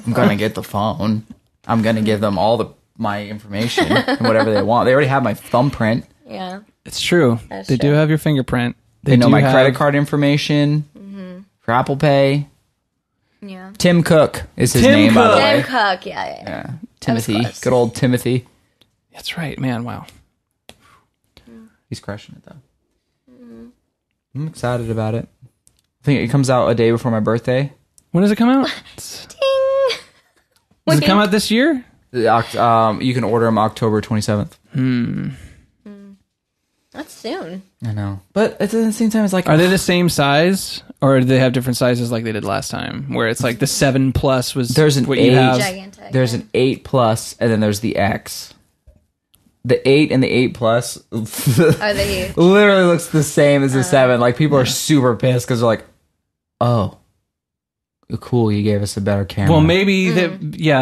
I'm going to get the phone. I'm going to give them all my information and whatever they want. They already have my thumbprint. Yeah. It's true. They do have your fingerprint. They know do my have- credit card information for Apple Pay. Yeah. Tim Cook is his Tim name, by the Cook. way. Tim Cook, yeah. Yeah. Timothy. close. Good old Timothy. That's right, man. Wow. He's crushing it, though. I'm excited about it. I think it comes out a day before my birthday. When does it come out? Ding. Does it come out this year? You can order them October 27th. That's soon. I know. But at the same time, it's like... Are they the same size, or do they have different sizes like they did last time? Where it's like the 7 Plus was There's an what 8. you have. Gigantic. There's an 8 Plus, and then there's the X. The 8 and the 8 Plus Are they huge? literally looks the same as the 7. Like, people are super pissed because they're like, oh, cool, you gave us a better camera. Well, maybe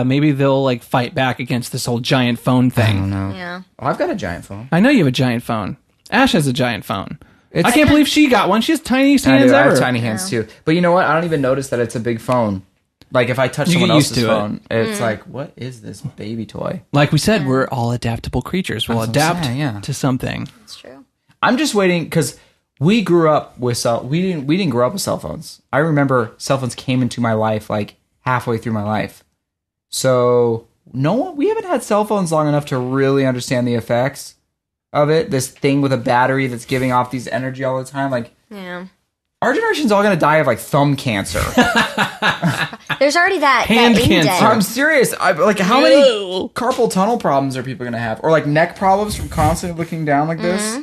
maybe they'll like fight back against this whole giant phone I thing. don't know. Yeah. Oh, I've got a giant phone. I know you have a giant phone. Ash has a giant phone. It's- I can't believe she got one. She has tiniest I hands do. I ever. have tiny hands too. But you know what? I don't even notice that it's a big phone. Like if I touch You someone get used else's to it. phone, it's like, what is this baby toy? Like we said, we're all adaptable creatures. We'll That's what I'm adapt saying, yeah. to something. That's true. I'm just waiting because we grew up with we didn't grow up with cell phones. I remember cell phones came into my life like halfway through my life. So we haven't had cell phones long enough to really understand the effects of it. This thing with a battery that's giving off these energy all the time. Like Yeah. our generation's all gonna die of like thumb cancer. There's already that Hand that cancer. indent. I'm serious. Like how many carpal tunnel problems are people gonna have, or like neck problems from constantly looking down like this?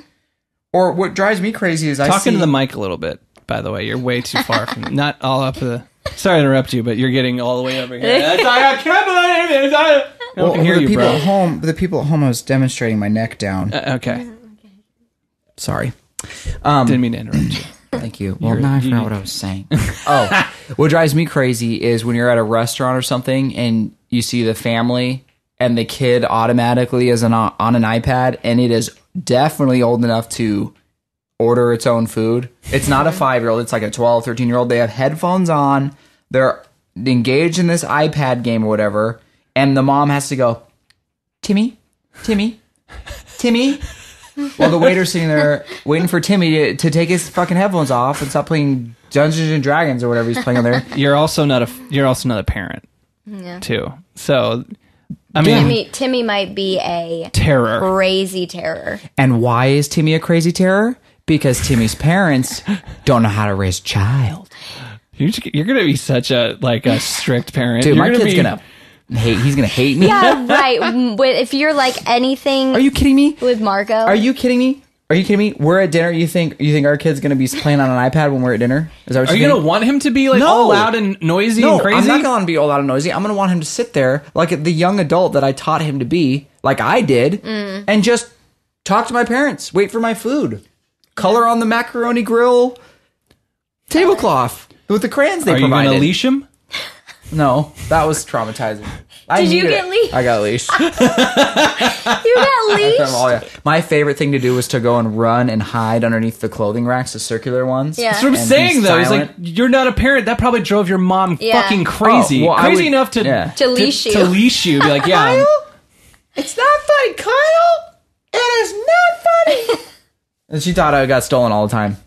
Or what drives me crazy is Talking to the mic a little bit, by the way. You're way too far from not all up the... Sorry to interrupt you, but you're getting all the way over here. I can't believe it. I can hear the you, people bro. at home. The people at home, I was demonstrating my neck down. Okay. Sorry. Didn't mean to interrupt you. Thank you. Well, now I forgot what I was saying. Oh, what drives me crazy is when you're at a restaurant or something and you see the family and the kid automatically is on an iPad and it is definitely old enough to order its own food. It's not a 5-year-old. It's like a 12, 13-year-old. They have headphones on. They're engaged in this iPad game or whatever. And the mom has to go, Timmy. While the waiter's sitting there waiting for Timmy to take his fucking headphones off and stop playing Dungeons and Dragons or whatever he's playing on there. You're also not a parent, too. So, I mean, Timmy might be a terror. crazy terror. And why is Timmy a crazy terror? Because Timmy's parents don't know how to raise a child. You're gonna be such a strict parent. Dude, You're my kid's be, gonna hate. He's gonna hate me. Yeah, right. If you're like anything Are you kidding me? with Marco. Are you kidding me? We're at dinner. You think our kid's gonna be playing on an iPad when we're at dinner? Is that what Are you think? gonna want him to be like No. all loud and noisy No, and crazy? I'm not going to be all loud and noisy. I'm going to want him to sit there like the young adult that I taught him to be, like I did, and just talk to my parents, wait for my food, color on the macaroni grill tablecloth with the crayons they Are you provided. gonna leash him? No, that was traumatizing. Did you get leashed? I got leashed. You got leashed? My favorite thing to do was to go and run and hide underneath the clothing racks, the circular ones. Yeah. That's what I'm And saying, be though. He's like, silent. you're not a parent. That probably drove your mom Yeah. fucking crazy. Oh, well, I crazy would- enough to yeah. To leash you. To leash you. Be like, yeah. Kyle, it's not funny, Kyle. It is not funny. And she thought I got stolen all the time.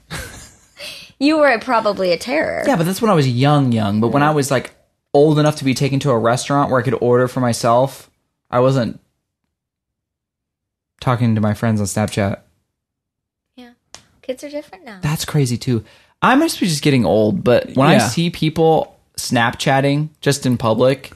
You were probably a terror. Yeah, but that's when I was young. But when I was like old enough to be taken to a restaurant where I could order for myself, I wasn't talking to my friends on Snapchat. Yeah. Kids are different now. That's crazy too. I must be just getting old, but when I Yeah. see people Snapchatting just in public,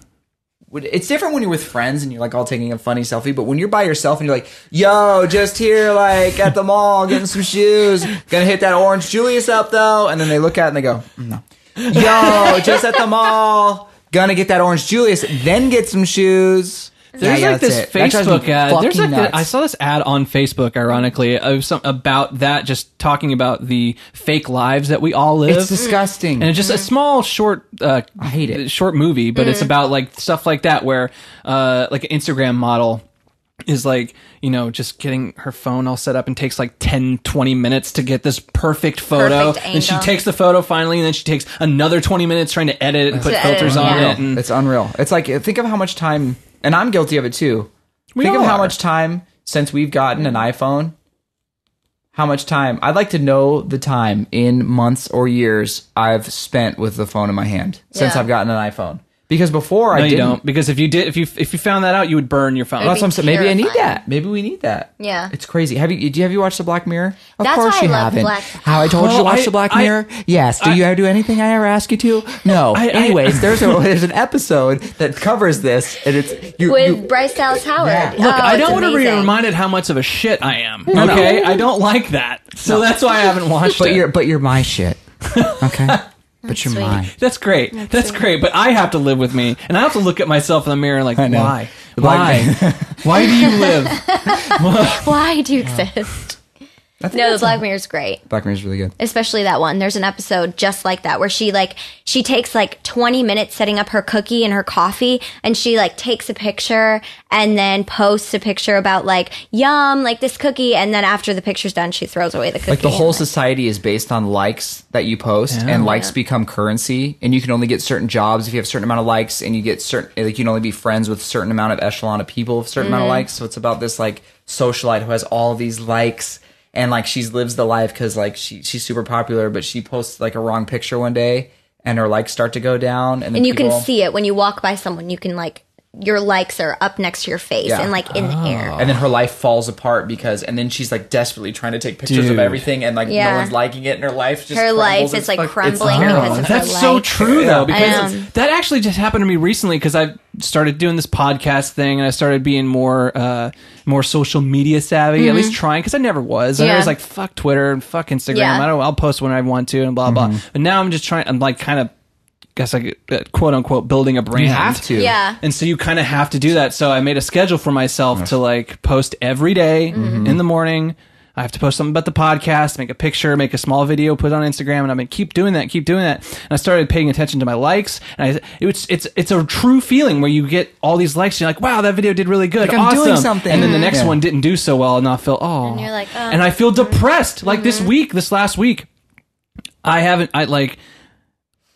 it's different when you're with friends and you're like all taking a funny selfie, but when you're by yourself and you're like, yo, just here like at the mall getting some shoes, gonna hit that Orange Julius up though, and then they look at it and they go, no. Yo, just at the mall, gonna get that Orange Julius, then get some shoes. There's Yeah, like that's this it. That drives me Facebook ad. There's fucking like nuts. I saw this ad on Facebook, ironically, of about that, just talking about the fake lives that we all live. It's disgusting. And it's just a small, short, I hate it. short movie, but it's about like stuff like that, where like an Instagram model is like, just getting her phone all set up and takes like 10, 20 minutes to get this perfect photo. Perfect And she angle. takes the photo finally, and then she takes another 20 minutes trying to edit it and put To edit filters it, on yeah. it. And It's unreal. It's like, think of how much time, and I'm guilty of it too. Think of all how are. much time since we've gotten an iPhone, how much time. I'd like to know the time in months or years I've spent with the phone in my hand since I've gotten an iPhone. Because before I didn't. You don't. Because if you found that out, you would burn your phone. That's what I'm saying. Maybe I need that. Maybe we need that. Yeah. It's crazy. Have you watched the Black Mirror? Of That's course why I you love haven't. Black- How I told you to watch the Black Mirror? Yes. Do you ever do anything I ever ask you to? No. Anyways, there's an episode that covers this, and it's with Bryce Dallas Howard. Yeah. Look, I don't want to be amazing. reminded how much of a shit I am. Okay, I don't like that, so that's why I haven't watched it. But you're my shit. Okay. But you're sweet. mine. That's great. That's great. But I have to live with me, and I have to look at myself in the mirror like, know. why? Why do you live? Why do you exist? No, the Black Mirror's great. Black Mirror's really good. Especially that one. There's an episode just like that where she takes like 20 minutes setting up her cookie and her coffee, and she like takes a picture and then posts a picture about like, yum, like this cookie, and then after the picture's done, she throws away the cookie. Like the whole society is based on likes that you post, and likes become currency, and you can only get certain jobs if you have a certain amount of likes, and you get certain, like, you can only be friends with a certain amount of echelon of people with a certain amount of likes. So it's about this like socialite who has all of these likes. And like she lives the life because like she's super popular, but she posts like a wrong picture one day, and her likes start to go down. And then you can see it when you walk by someone. You can like your likes are up next to your face and like in the air. And then her life falls apart and then she's like desperately trying to take pictures of everything, and like no one's liking it, and her life just her life is like crumbling because of her life. That's so true though, because that actually just happened to me recently because I started doing this podcast thing, and I started being more social media savvy, at least trying, because I never was. I was like, fuck Twitter and fuck Instagram. I'll post when I want to and blah blah. But now I'm just trying. I'm like kind of, guess like quote unquote building a brand. You have to, and so you kind of have to do that. So I made a schedule for myself to like post every day in the morning. I have to post something about the podcast, make a picture, make a small video, put it on Instagram, and I'm gonna keep doing that. And I started paying attention to my likes, and it's a true feeling where you get all these likes, and you're like, wow, that video did really good, like, awesome. I'm doing something. And then the next one didn't do so well, and I feel and you're like, and I feel depressed. Like this last week,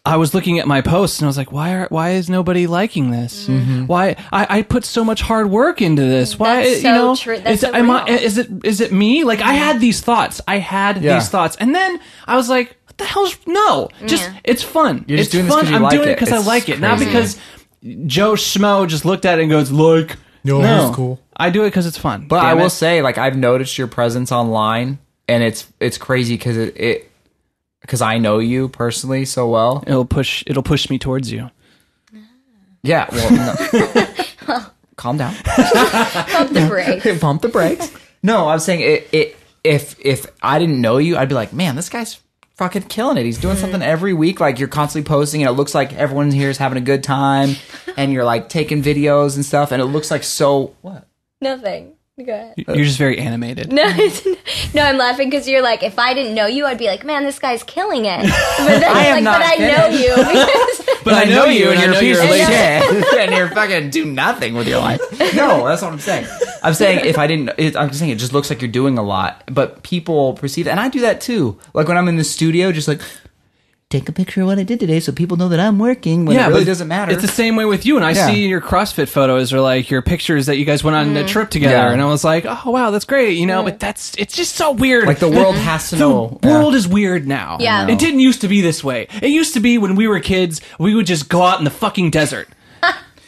I was looking at my posts and I was like, why is nobody liking this? Why I put so much hard work into this? Why That's so true. That's so real. Is it me? Like I had these thoughts. These thoughts, and then I was like, what the hell's no? Just it's fun. You're just doing fun. this 'cause you I'm like doing it it. because I It's like it, not crazy. because Joe Schmo just looked at it and goes like, no, that's cool. I do it because it's fun. But Damn I will it. say, like, I've noticed your presence online, and it's crazy because I know you personally so well. It'll push me towards you. Yeah. Well, no. Calm down. Pump the brakes. Pump the brakes. No, I was saying if I didn't know you, I'd be like, man, this guy's fucking killing it. He's doing something every week. Like, you're constantly posting, and it looks like everyone here is having a good time, and you're like taking videos and stuff, and it looks like so what? Nothing. Go ahead. You're just very animated. No, I'm laughing because you're like, if I didn't know you, I'd be like, man, this guy's killing it. But then I know you. Because But I know you, and you're a piece of shit, and you're fucking do nothing with your life. No, that's what I'm saying. I'm saying I'm just saying it just looks like you're doing a lot, but people perceive it, and I do that too. Like when I'm in the studio, just like, take a picture of what I did today so people know that I'm working when it really doesn't matter. It's the same way with you. And I see your CrossFit photos or like your pictures that you guys went on a trip together. Yeah. And I was like, oh, wow, that's great. You know, but it's just so weird. Like the world has to know. The world is weird now. Yeah. It didn't used to be this way. It used to be when we were kids, we would just go out in the fucking desert.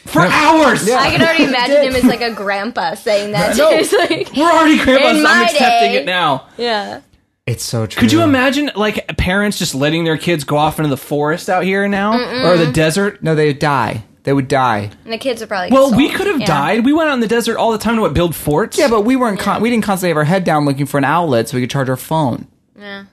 For hours. I can already imagine him as like a grandpa saying that. No. It's like, We're already grandpas. In my I'm accepting day. it now. yeah. It's so true. Could you imagine like parents just letting their kids go off into the forest out here now? Or the desert? No, they would die. They would die. And the kids are probably Well, sold. we could have died. We went out in the desert all the time to build forts. Yeah, but we weren't. We didn't constantly have our head down looking for an outlet so we could charge our phone. Yeah,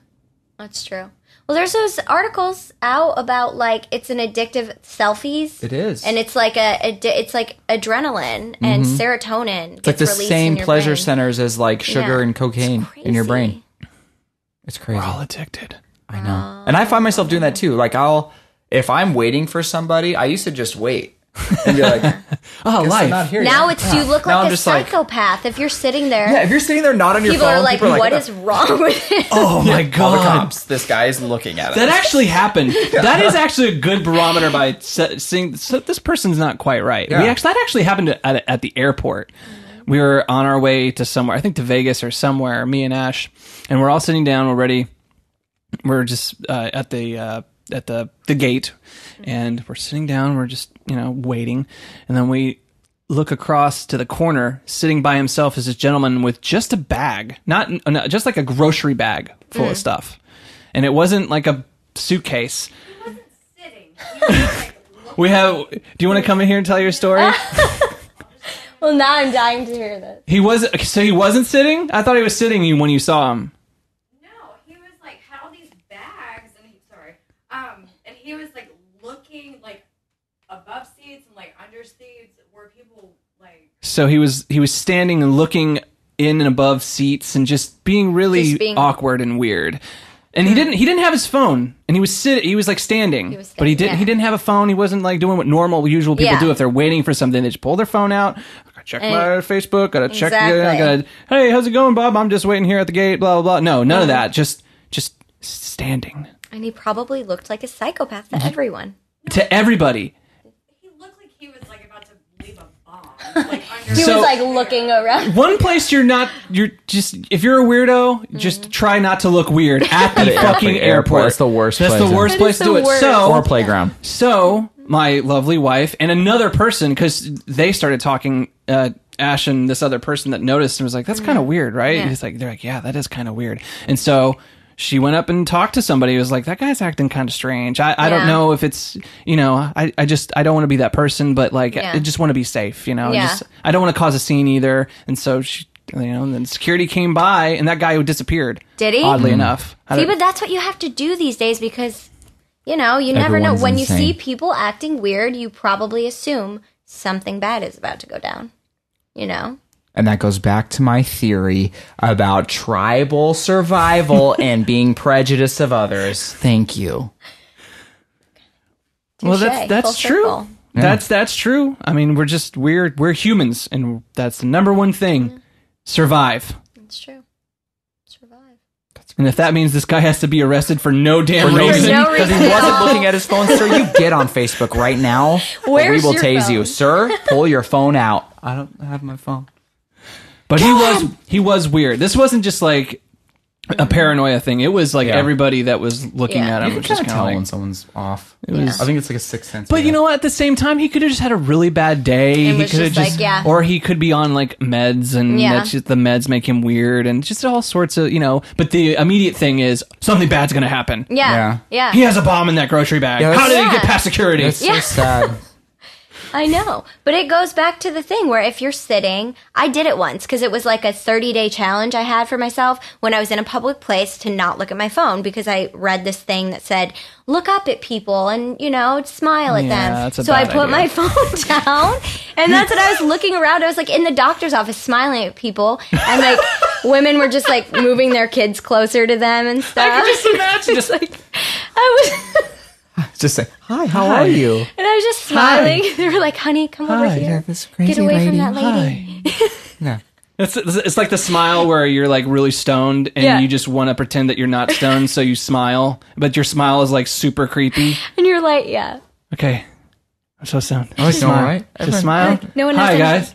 that's true. Well, there's those articles out about like it's an addictive selfies. It is, and it's like it's like adrenaline and serotonin. It's like the same pleasure centers as like sugar and cocaine in your brain. It's crazy. We're all addicted. I know, and I find myself doing that too. Like if I'm waiting for somebody, I used to just wait and be like, oh, life. Not here Now yet. you look Now I'm like a just like- psychopath if you're sitting there. Yeah, if you're sitting there not on your people phone, are like, people are "What is wrong with him?" Oh my all the god. cops. This guy is looking at us. That actually happened. That is actually a good barometer by seeing so this person's not quite right. Yeah. That actually happened at the airport. we were on our way to somewhere, I think to Vegas or somewhere, me and Ash, and we're all sitting down, we're ready. We're just at the gate, and we're sitting down, we're just, waiting, and then we look across to the corner. Sitting by himself is this gentleman with just a bag, not just like a grocery bag full of stuff, and it wasn't like a suitcase. He wasn't sitting. He was like Do you want to come in here and tell your story? Well, now I'm dying to hear this. He wasn't sitting? I thought he was sitting when you saw him. No, he was like had all these bags, and and he was like looking like above seats and like under seats where people like. So he was standing and looking in and above seats and just being really awkward and weird. And he didn't have his phone, and he was like standing, but he didn't have a phone. He wasn't like doing what usual people do if they're waiting for something. They just pull their phone out. I gotta check my Facebook. Gotta check. Hey, how's it going, Bob? I'm just waiting here at the gate. Blah blah blah. No, none of that. Just standing. And he probably looked like a psychopath to everyone. To everybody. He looked like he was like about to leave a bomb. Like under. He was like looking around. One place if you're a weirdo, just try not to look weird at the fucking airport. That's the worst place. That's the worst place to do it. Or a playground. So my lovely wife and another person, because they started talking, Ash and this other person that noticed and was like, that's kind of weird, right? Yeah. And they're like, yeah, that is kind of weird. And so she went up and talked to somebody who was like, that guy's acting kind of strange. I don't know if it's, I don't want to be that person, but like, I just want to be safe, I don't want to cause a scene either. And so she, and then security came by and that guy who disappeared. Did he? Oddly enough. See, but that's what you have to do these days because, you never know. When you see people acting weird, you probably assume something bad is about to go down, And that goes back to my theory about tribal survival and being prejudiced of others. Thank you. Well, that's true. Yeah. That's true. I mean, we're humans, and that's the number one thing. Survive. That's true. Survive. And if that means this guy has to be arrested for no damn reason because he wasn't looking at his phone, sir, you get on Facebook right now. Where's we will your tase phone? you, sir. Pull your phone out. I don't have my phone. But he was weird. This wasn't just like a paranoia thing. It was like everybody that was looking at him. You was can just kind of tell like, when someone's off. was. I think it's like a sixth sense. But you know what? At the same time, he could have just had a really bad day. And He was could have just like, or he could be on like meds, and that's just, the meds make him weird, and just all sorts of But the immediate thing is something bad's going to happen. Yeah. He has a bomb in that grocery bag. How did he get past security? It's so sad. I know. But it goes back to the thing where if you're sitting, I did it once because it was like a 30-day challenge I had for myself when I was in a public place to not look at my phone because I read this thing that said, look up at people and, smile at them. So I put my phone down and that's what I was looking around. I was like in the doctor's office smiling at people and like women were just like moving their kids closer to them and stuff. I could just imagine just like, I was... Just say, hi, how are you? And I was just smiling. They were like, honey, come over here. This crazy Get away lady. from that lady. Yeah. It's like the smile where you're like really stoned and you just want to pretend that you're not stoned, so you smile, but your smile is like super creepy. And you're like, yeah. Okay, I'm so stoned. Oh, it's all right. Just smile. No one knows Hi, guys.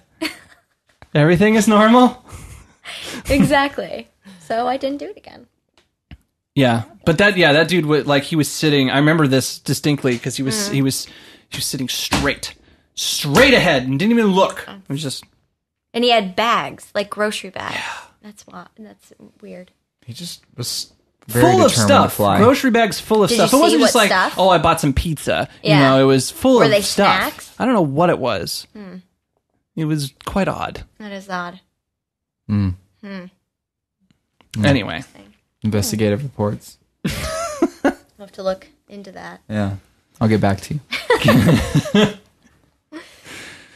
Everything is normal. Exactly. So I didn't do it again. Yeah, but that dude was like, he was sitting. I remember this distinctly because he was sitting straight ahead and didn't even look. It was just. And he had bags, like grocery bags. Yeah. That's weird. He just was very full of determined stuff. to fly. Grocery bags full of stuff. you It wasn't see just what like, stuff? oh, I bought some pizza. Yeah. It was full Were of they stuff. snacks? I don't know what it was. It was quite odd. That is odd. Anyway. Investigative reports. I'll have to look into that. Yeah. I'll get back to you.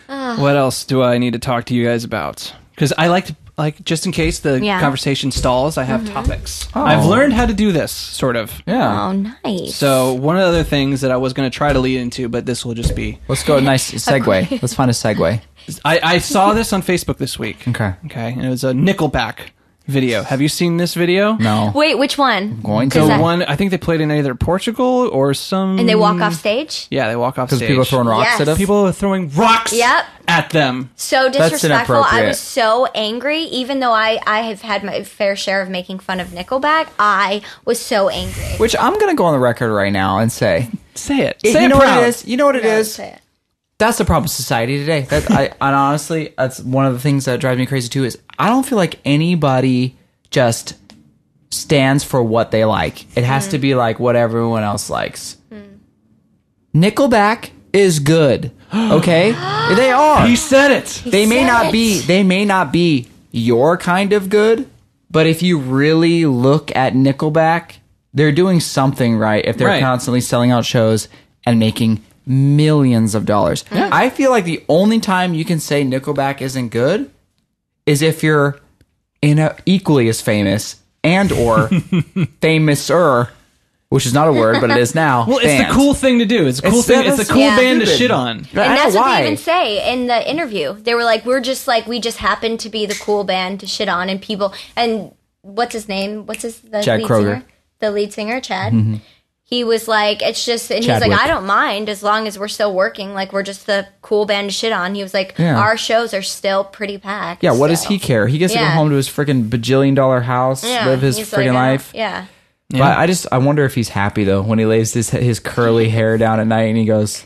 What else do I need to talk to you guys about? Because I like to, just in case the conversation stalls, I have topics. Oh. I've learned how to do this, sort of. Yeah. Oh, nice. So one of the other things that I was going to try to lead into, but this will just be... Let's go. Nice segue. Let's find a segue. I saw this on Facebook this week. Okay. And it was a Nickelback video. Have you seen this video? No. Wait, which one? Going So to. one, I think they played in either Portugal or some. And they walk off stage? Yeah, they walk off Because stage. people are throwing rocks Yes. at them? People are throwing rocks Yep. at them. So disrespectful. I inappropriate. was so angry. Even though I have had my fair share of making fun of Nickelback, I was so angry. Which I'm going to go on the record right now and say. Say it. You Say it know proud. what it is? You know what it No, is? say it. That's the problem with society today. And honestly, that's one of the things that drives me crazy too. Is I don't feel like anybody just stands for what they like. It has to be like what everyone else likes. Nickelback is good. Okay, they are. He said it. They may said not it. be. They may not be your kind of good. But if you really look at Nickelback, they're doing something right. If they're Right. constantly selling out shows and making millions of dollars. Yeah. I feel like the only time you can say Nickelback isn't good is if you're equally as famous and or famouser, which is not a word, but it is now. Well, it's band. the cool thing to do. It's a cool It's- thing. It's a that's cool Yeah. band to stupid. shit on. And I don't that's know what why. they even say in the interview. They were like, we just happen to be the cool band to shit on, and people, and what's his name? The Chad lead Kroger. singer? The lead singer, Chad. He was like, it's just, and Chadwick. he's like, I don't mind as long as we're still working. Like, we're just the cool band to shit on. He was like, Yeah. our shows are still pretty packed. Yeah, what does so. he care? He gets to go Yeah. home to his freaking bajillion-dollar house, Yeah, live his he's like, freaking life. Yeah. But I wonder if he's happy though when he lays his curly hair down at night and he goes,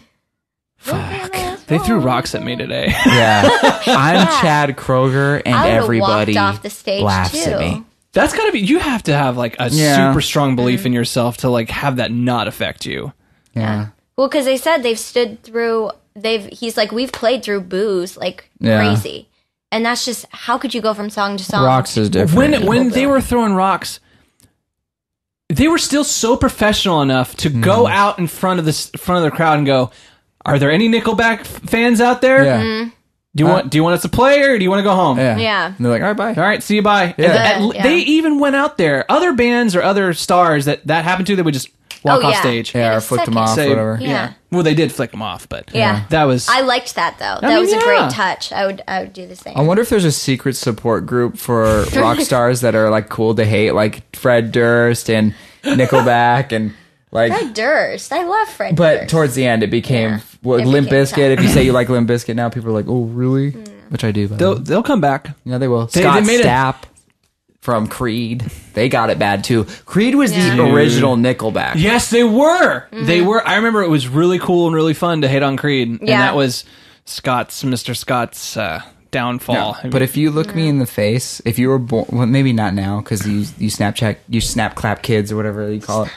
"Fuck." They threw rocks at me today. Yeah, I'm Chad Kroger, and I would've everybody walked off the stage, laughs too. at me. That's gotta be. You have to have like a Yeah. super strong Mm-hmm. belief in yourself to like have that not affect you. Yeah, Well, because they said they've stood through. He's like, we've played through booze like Yeah. crazy, and that's just how could you go from song to song? rocks is different. When they were throwing rocks, they were still so professional enough to Mm-hmm. go out in front of the crowd and go, "Are there any Nickelback fans out there? yeah, Do you want us to play or do you want to go home? yeah, Yeah. And they're like, "All right, bye." All right, see you, bye." Yeah. And Yeah. they even went out there. Other bands or other stars that happened to, they would just walk Oh, off yeah. stage. Yeah, In or a flick them second. off, Say- whatever. Yeah. Well, they did flick them off, but Yeah. that was. I liked that though. That mean, was a yeah. great touch. I would do the same. I wonder if there's a secret support group for rock stars that are like cool to hate, like Fred Durst and Nickelback and like. Fred Durst. I love Fred But Durst. towards the end, it became Yeah. It Limp became Bizkit. If you tough. say you like Limp Bizkit now, people are like, "Oh, really?" Which I do. By the way. they'll come back. Yeah, they will. They Scott made it- Stapp from Creed. They got it bad too. Creed was Yeah. the original Nickelback. Yes, they were. They were. I remember it was really cool and really fun to hate on Creed, and Yeah. that was Mr. Scott's downfall. But if you look me in the face, if you were born, well, maybe not now because you snap clap kids or whatever you call it.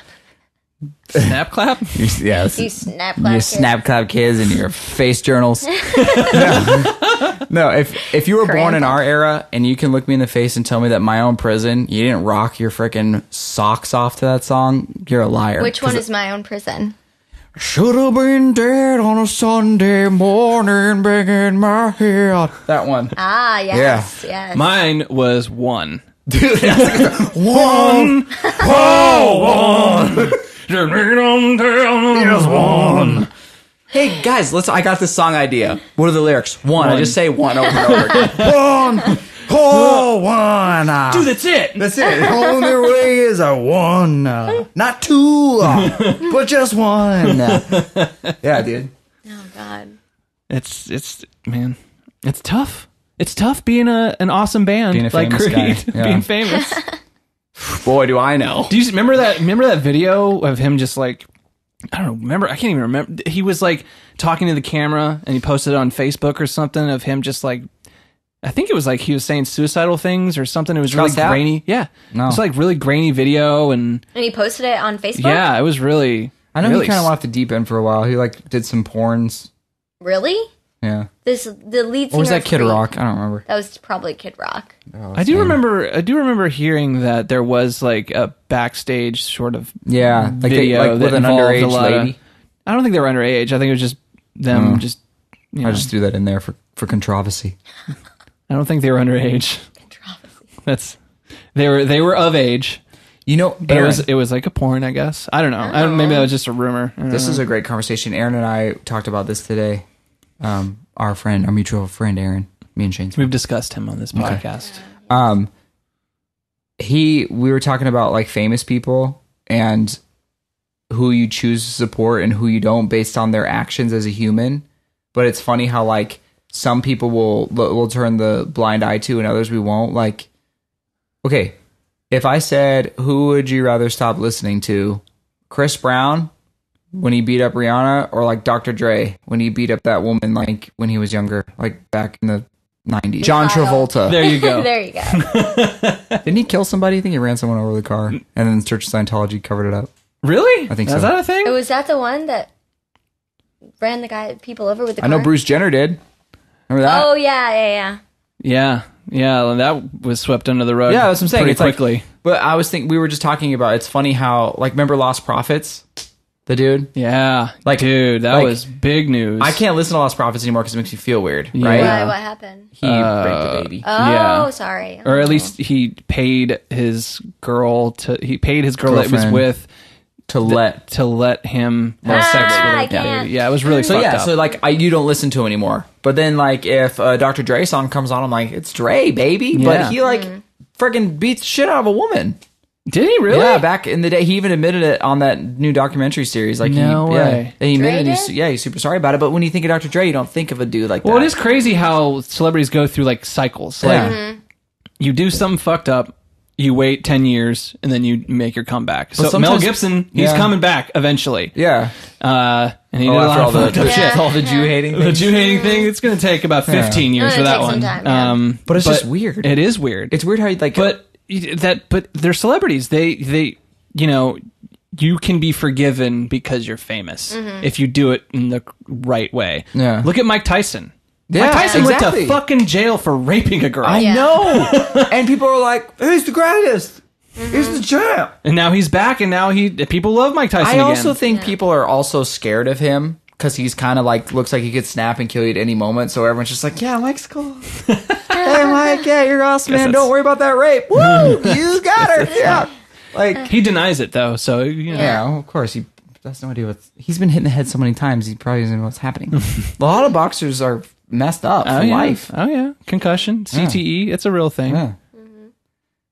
Snap clap. Yes. You snap You clap snap clap kids in your face journals. No, if you were born in our era and you can look me in the face and tell me that My Own Prison, you didn't rock your freaking socks off to that song, you're a liar. Which one is My Own Prison? Should have been dead on a Sunday morning, banging my head. That one. Ah, yes, yes. Mine was one. Dude, that's one. Hey guys, I got this song idea. What are the lyrics? One. I just say one over and over again. One. Oh, one. Dude, that's it. That's it. Only way is a one. Not two. But just one. Yeah, dude. Oh God. It's man, it's tough. It's tough being an awesome band Being a like famous Creed, guy. Yeah. being famous. Boy, do I know. Do you remember that? Remember that video of him just like I don't know. Remember? I can't even remember. He was like talking to the camera and he posted it on Facebook or something of him just like. I think it was like he was saying suicidal things or something. It was really Stressed out? grainy. Yeah, No. it was like really grainy video and And he posted it on Facebook? yeah, it was really. I know really he kind of went off the deep end for a while. He like did some porns. Really? Yeah. The lead singer Or was that of Kid Creed- I don't remember. That was probably Kid Rock. I do remember hearing that there was like a backstage sort of Yeah, like video like with that an involved a underage lot of- lady. I don't think they were underage. I think it was just them. Just you know, I just threw that in there for controversy. I don't think they were underage. That's they were of age, You know, but Aaron, it was like a porn. I guess I don't know. Maybe that was just a rumor. I don't this know. is a great conversation. Aaron and I talked about this today. Our mutual friend Aaron, me and Shane's. We've discussed him on this podcast. we were talking about like famous people and who you choose to support and who you don't based on their actions as a human. But it's funny how like some people will turn the blind eye to and others we won't. Like, okay, if I said, who would you rather stop listening to? Chris Brown when he beat up Rihanna, or like Dr. Dre when he beat up that woman like when he was younger, like back in the 90s? John Travolta. There you go. There you go. Didn't he kill somebody? I think he ran someone over the car, and then Church of Scientology covered it up. Really? I think Is so. that a thing? Was that the one that ran the people over with the car? I know Bruce Jenner did. Remember that? Oh, yeah. Yeah. That was swept under the rug. Yeah, that's what I'm saying. Pretty It's quickly. Like, but I was thinking, we were just talking about, it's funny how, like, remember Lost Prophets? The dude? Yeah. Like, dude, that like, was big news. I can't listen to Lost Prophets anymore because it makes me feel weird, Yeah. right? Why? What happened? He raped a baby. Oh, Yeah. sorry. Or at least he paid his girl that he was Girlfriend. with to let him have sex with her. I can't. Yeah, it was really So fucked yeah, up. so like you don't listen to him anymore. But then like if a Dr. Dre song comes on, I'm like, it's Dre, baby. Yeah. But he like freaking beats the shit out of a woman. Did he really? Yeah, back in the day, he even admitted it on that new documentary series. Like, No way. Yeah, and he Dre admitted did? he's super sorry about it. But when you think of Dr. Dre, you don't think of a dude like that. Well, it is crazy how celebrities go through like cycles. Like Yeah. you do something fucked up, you wait 10 years, and then you make your comeback. So Mel sometimes- Gibson, he's Yeah. coming back eventually. Yeah. And he did a after lot all of the, fucked up shit. all the Jew hating The things. Jew hating thing, it's going to take about 15 years It's for gonna that take one. some time, yeah. But it's just weird. It is weird. It's weird how you like. but they're celebrities. They you know, you can be forgiven because you're famous if you do it in the right way. Yeah. Look at Mike Tyson. Yeah, Mike Tyson exactly. went to fucking jail for raping a girl. I Yeah. know. And people are like, he's the greatest. He's the champ. And now he's back, and now people love Mike Tyson I again. also think people are also scared of him because he's kind of like, looks like he could snap and kill you at any moment. So everyone's just like, yeah, Mike's cool. Hey, Mike, yeah, you're awesome, man. Don't worry about that rape. Woo! You got her. Yeah. Like, he denies it though, so you know. yeah, well, of course. He has no idea he's been hit in the head so many times, he probably doesn't know what's happening. A lot of boxers are messed up for life. Oh yeah, concussion, CTE, it's a real thing. Yeah.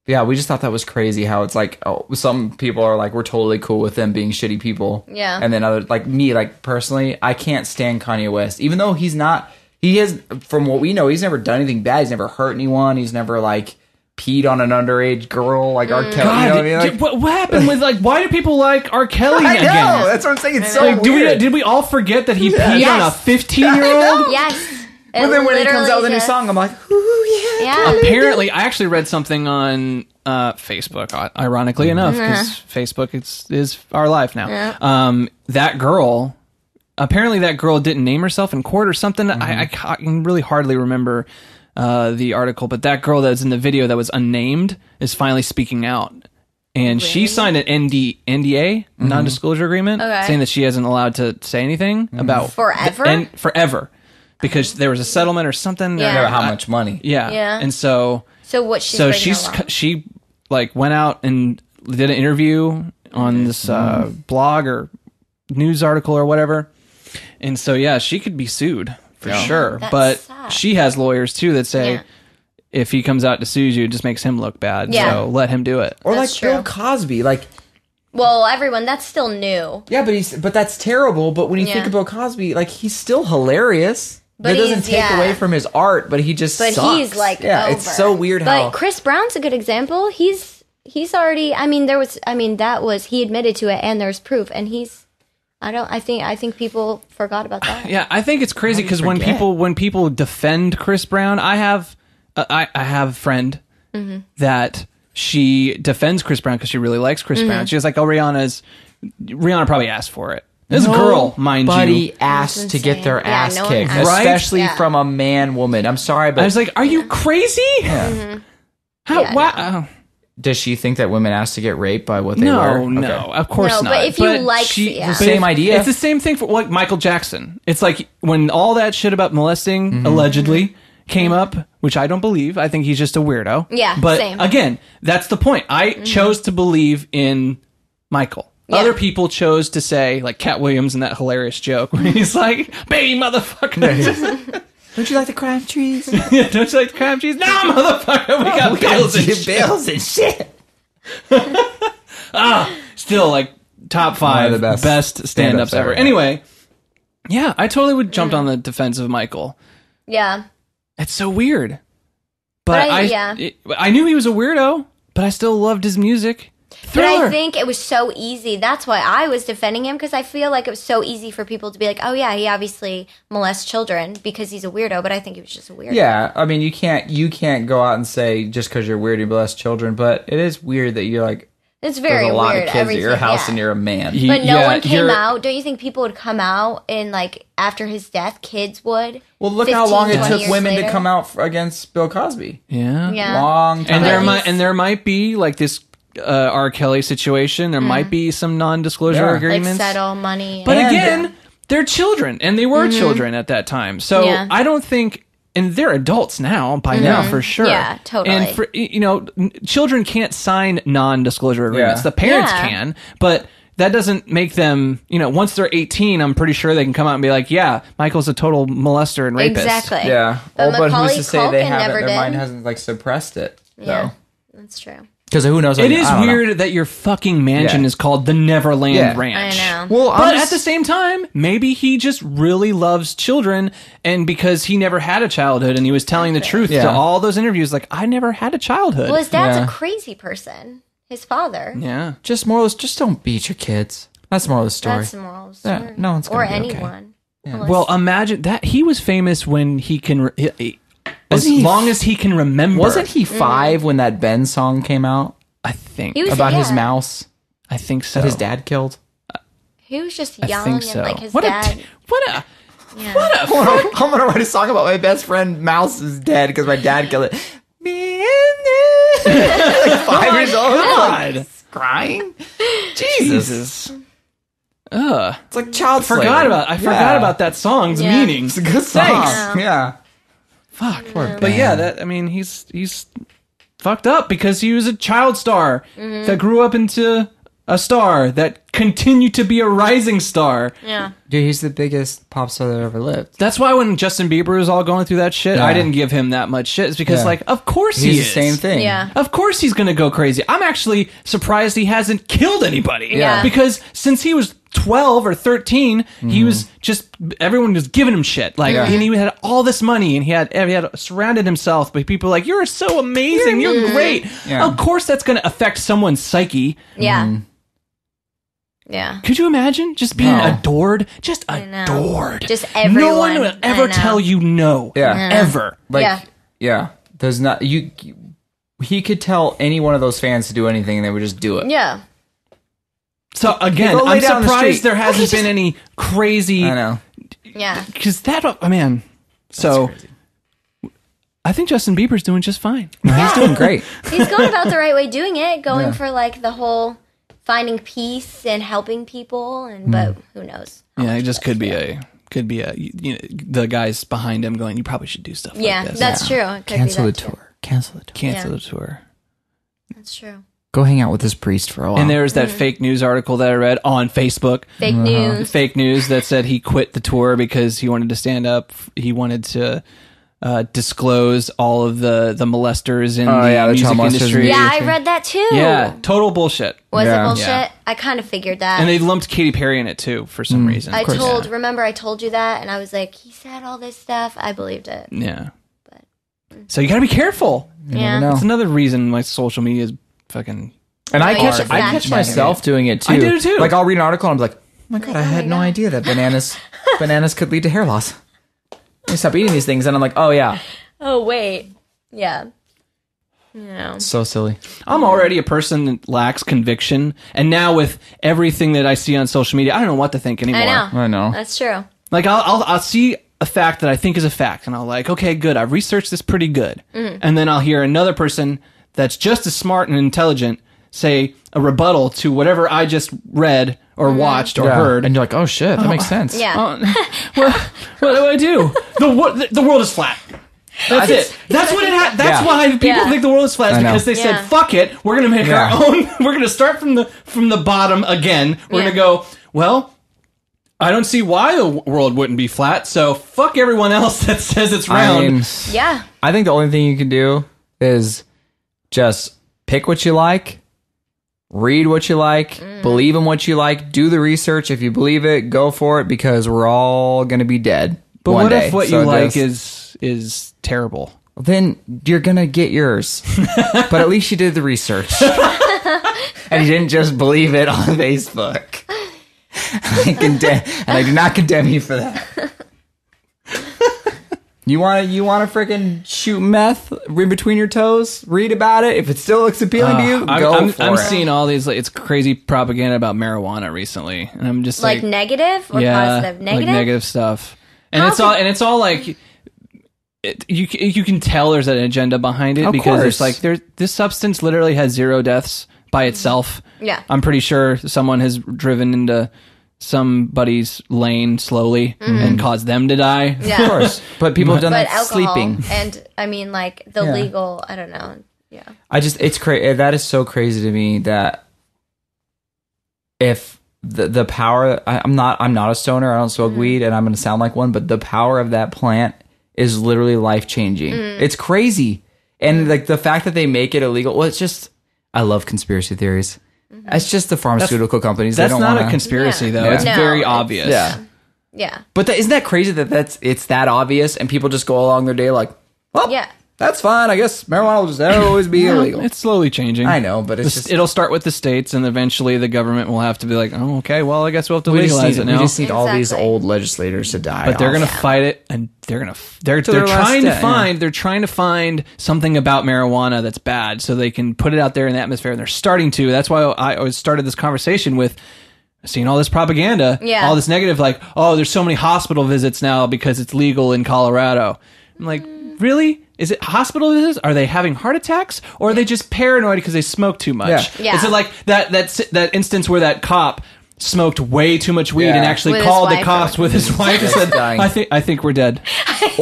Yeah, we just thought that was crazy how it's like, oh, some people are like, we're totally cool with them being shitty people. Yeah. And then other, like me, like personally, I can't stand Kanye West. Even though he has, from what we know, he's never done anything bad. He's never hurt anyone. He's never like peed on an underage girl like R. Kelly. God, You know what I mean? Like, what happened with like? Why do people like R. Kelly I again? know. That's what I'm saying. It's so Like, weird. did we all forget that he peed Yes. on a 15-year-old? Yes. But then when he comes out with a new just- song, I'm like, ooh, yeah. Yeah. Apparently, I actually read something on Facebook. Ironically enough, because Facebook is our life now. Yeah. That girl. Apparently, that girl didn't name herself in court or something. I can really hardly remember the article, but that girl that's in the video that was unnamed is finally speaking out. And she signed an NDA, non-disclosure agreement, Okay. saying that she isn't allowed to say anything about Forever? and forever, because there was a settlement or something. Yeah. Know how much money. Yeah. Yeah. And so she like went out and did an interview on this blog or news article or whatever. And so yeah, she could be sued for sure. That but sucks. she has lawyers too that say Yeah. if he comes out to sue you, it just makes him look bad. Yeah. So let him do it. Or That's like Bill true. Cosby. Like, Well, everyone, that's still new. yeah, but that's terrible. But when you think Yeah. about Cosby, like, he's still hilarious. But That doesn't he's- take yeah. away from his art, but he just But sucks. he's like yeah, over. it's so weird But how Chris Brown's a good example. He's already. I mean, he admitted to it, and there's proof, and he's. I think people forgot about that. Yeah, I think it's crazy because when forget? people defend Chris Brown, I have a friend that she defends Chris Brown because she really likes Chris Brown. She was like, "Oh, Rihanna probably asked for it." This girl, mind you, Nobody asked to get their insane. Yeah, ass no one kicked, asked. Right? especially Yeah. from a woman. I'm sorry, but I was like, "Are you crazy? How? Yeah, Wow." does she think that women asked to get raped by what they No, wear? no, Okay. of course No, not. but if you like- yeah. but Same idea. It's the same thing for like Michael Jackson. It's like when all that shit about molesting allegedly came up, which I don't believe. I think he's just a weirdo. Yeah, but same. again, that's the point. I chose to believe in Michael. Yeah. Other people chose to say, like Cat Williams in that hilarious joke where he's like, "Baby motherfucker." Don't you like the crime trees? Don't you like the crab cheese? No, motherfucker, we got bills and shit. bills and shit. Still, like, top 5 One of the best stand-ups ever. yeah. Anyway, yeah, I totally would jump on the defense of Michael. Yeah. It's so weird. But I I knew he was a weirdo, but I still loved his music. Thriller. But I think it was so easy. That's why I was defending him, because I feel like it was so easy for people to be like, oh yeah, he obviously molests children because he's a weirdo, but I think he was just a weirdo. Yeah, I mean, you can't go out and say just because you're weird you bless children, but it is weird that you're like, It's very there's a lot weird. of kids at your house and you're a man. But no one came out. Don't you think people would come out and, like, after his death, kids would? Well, look how long it 20 took years women later. to come out against Bill Cosby. Yeah. Yeah. Long time. And there might be like this R. Kelly situation. There might be some non-disclosure Yeah. agreements. Like settle money. But And- again, they're children, and they were children at that time. So Yeah. I don't think, and they're adults now by now for sure. Yeah, totally. And for, children can't sign non-disclosure agreements. Yeah. The parents Yeah. can, but that doesn't make them. Once they're 18, I'm pretty sure they can come out and be like, "Yeah, Michael's a total molester and rapist." Exactly. Yeah. But But who's Macaulay to say they Culkin haven't? never Their did. mind hasn't like suppressed it. Yeah. That's true. Because who knows? It is weird that your fucking mansion Yeah. is called the Neverland Yeah. Ranch. I know. Well, But at the same time, maybe he just really loves children, and because he never had a childhood, and he was telling the truth Yeah. to all those interviews, like, I never had a childhood. Well, his dad's Yeah. a crazy person. His father. Yeah. just don't beat your kids. That's the moral of the story. That's the moral of the story. Yeah, no one's gonna or be okay. anyone. Well, imagine that he was famous when he can, as Wasn't he- long as he can remember. Wasn't he 5 when that Ben song came out I think. He was- about his yeah. mouse I think so. that his dad killed? He was just I young think and so. like his what dad. a Yeah. I'm gonna write a song about my best friend mouse is dead because my dad killed it. Like 5 years old, God. crying. Jesus. Ugh. It's like child I forgot about that song's Yeah. meaning. It's a good song. Thanks. Yeah. Fuck. But yeah, he's fucked up because he was a child star that grew up into a star that continued to be a rising star. Yeah. Dude, he's the biggest pop star that ever lived. That's why when Justin Bieber was all going through that shit, Yeah. I didn't give him that much shit. It's because, Yeah. like, of course he He's is. the same thing. Yeah. Of course he's going to go crazy. I'm actually surprised he hasn't killed anybody. Yeah. Because since he was 12 or 13, he was just, everyone was giving him shit. Like, and he had all this money, and he had surrounded himself by people like, you're so amazing, you're great. Yeah. Of course that's going to affect someone's psyche. Yeah. Yeah. Could you imagine just being No. adored? Just I know. adored. Just No everyone. one will I ever know. tell you no. Yeah. Ever. Like, Yeah. yeah. There's not he could tell any one of those fans to do anything and they would just do it. Yeah. So again, Go lay I'm down the surprised street. there hasn't been any crazy. I know. Yeah. Because man. So That's crazy. I think Justin Bieber's doing just fine. He's doing great. He's going about the right way doing it, going Yeah. for like the whole finding peace and helping people, and but who knows? how Yeah, much it just of could that's be real. the guys behind him going, you probably should do stuff Yeah, like this. that's true. It could Cancel be the that too. tour. Cancel the tour. Cancel Yeah. the tour. That's true. Go hang out with this priest for a while. And there was that fake news article that I read on Facebook. Fake news. Fake news that said he quit the tour because he wanted to stand up. He wanted to disclose all of the molesters in the the music child molesters industry. Yeah, I read that too. Yeah, total bullshit. Was Yeah. it bullshit? Yeah. I kind of figured that. And they lumped Katy Perry in it too for some reason. I Yeah. remember I told you that, and I was like, he said all this stuff. I believed it. Yeah. So you got to be careful. Yeah. know. That's another reason why social media is fucking. And I Oh, catch yeah. I catch Exactly. myself doing it too. I do, too. Like I'll read an article and I'm like, oh my god, I had no God. idea that bananas could lead to hair loss. You stop eating these things and I'm like, oh yeah. Oh wait, yeah. Yeah. So silly. I'm already a person that lacks conviction, and now with everything that I see on social media, I don't know what to think anymore. I know. I know. That's true. Like I'll see a fact that I think is a fact, and I'll like, okay, good, I've researched this pretty good, and then I'll hear another person that's just as smart and intelligent say a rebuttal to whatever I just read or watched or Yeah. heard. And you're like, oh shit, that makes sense. Yeah. What do I do? The world is flat. That's it. That's what it. That's Yeah. why people Yeah. think the world is flat. Is I know. because they said, Yeah. "Fuck it, we're gonna make Yeah. our own. We're gonna start from the bottom again. We're Yeah. gonna go. Well, I don't see why the world wouldn't be flat. So fuck everyone else that says it's round." I mean, Yeah. I think the only thing you can do is just pick what you like read what you like, believe in what you like, do the research. If you believe it, go for it, because we're all going to be dead. But one what day. if what So you like just- is terrible? Then you're going to get yours. But at least you did the research. And you didn't just believe it on Facebook. And I do not condemn you for that. You want to freaking shoot meth in between your toes? Read about it. If it still looks appealing to you, go for it. I'm seeing all these. It's crazy propaganda about marijuana recently, and I'm just Like negative or positive? Negative? like negative stuff. And it's all like you can tell there's an agenda behind it, Of because course. it's like this substance literally has 0 deaths by itself. Yeah. I'm pretty sure someone has driven into somebody's lane slowly and caused them to die. Yeah. Of course. But people have done But that alcohol sleeping. and I mean like the Yeah. legal, I don't know. Yeah. It's crazy. That is so crazy to me that if the power, I'm not a stoner, I don't smoke weed, and I'm going to sound like one, but the power of that plant is literally life changing. It's crazy. And like the fact that they make it illegal, well, it's just, I love conspiracy theories. It's just the pharmaceutical companies. That's they don't not wanna, a conspiracy, though. Yeah. It's No, very it's- obvious. Yeah. Yeah. But isn't that crazy that it's that obvious and people just go along their day like, well, Yeah. that's fine. I guess marijuana will just always be illegal. It's slowly changing. I know, but it's just... It'll start with the states, and eventually the government will have to be like, oh, okay, well, I guess we'll have to legalize it now. We just need all these Exactly. old legislators to die. But they're off. going to fight it, and they're their trying to last find they're trying to find something about marijuana that's bad, so they can put it out there in the atmosphere. And they're starting to. That's why I always started this conversation with seeing all this propaganda, Yeah. all this negative, like, oh, there's so many hospital visits now because it's legal in Colorado. I'm like, really? Is it hospital visits? Are they having heart attacks, or are they just paranoid because they smoke too much? Yeah. Is it like that instance where that cop smoked way too much weed Yeah. and actually With his called the wife cops or- with his wife and said, dying. I think we're dead.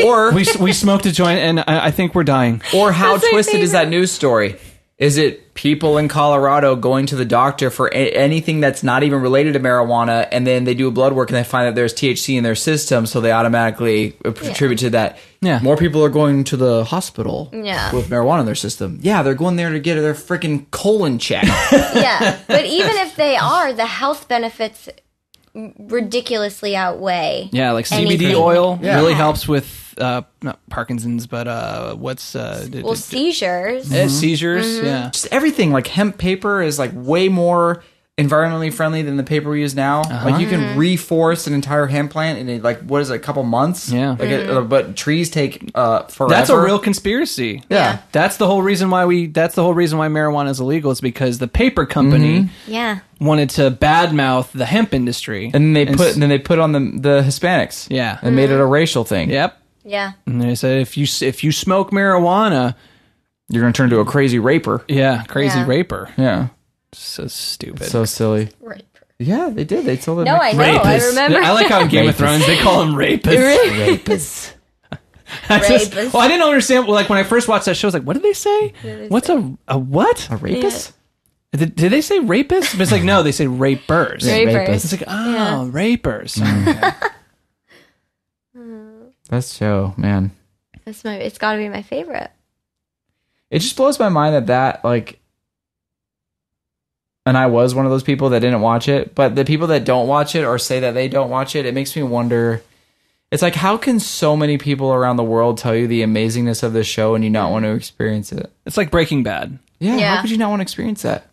Or We smoked a joint and I think we're dying. or how That's my twisted is favorite. that news story? Is it people in Colorado going to the doctor for anything that's not even related to marijuana, and then they do a blood work and they find that there's THC in their system, so they automatically contribute to that? Yeah. More people are going to the hospital Yeah. with marijuana in their system. Yeah, they're going there to get their freaking colon checked. Yeah. But even if they are, the health benefits ridiculously outweigh. Yeah, like CBD anything. oil Yeah. really helps with not Parkinson's, but what's Well, seizures. seizures? Yeah. Just everything, like hemp paper is like way more environmentally friendly than the paper we use now. Like you can reforest an entire hemp plant in like what is it, a couple months? Yeah. Like but trees take forever. That's a real conspiracy. Yeah. That's the whole reason why marijuana is illegal, is because the paper company Yeah. wanted to badmouth the hemp industry. And then they put on the Hispanics. Yeah. And made it a racial thing. Yep. Yeah. And they said if you smoke marijuana, You're gonna turn into a crazy raper. crazy Yeah. raper. Yeah. So stupid. So silly. Right. Yeah, they did. They told it. No, I know. I remember. I like how in Game of Rapists. Thrones they call them rapists. rapists. Rapists. I didn't understand. Like when I first watched that show, I was like, "What did they say? What's a what? A rapist? Did they say rapist?" But it's like, no, they say rapers. Rapers. It's like, oh, rapers. Okay. That show, man. It's got to be my favorite. It just blows my mind that like, and I was one of those people that didn't watch it, but the people that don't watch it or say that they don't watch it, it makes me wonder. It's like, how can so many people around the world tell you the amazingness of this show and you not want to experience it? It's like Breaking Bad. Yeah, Yeah. how could you not want to experience that?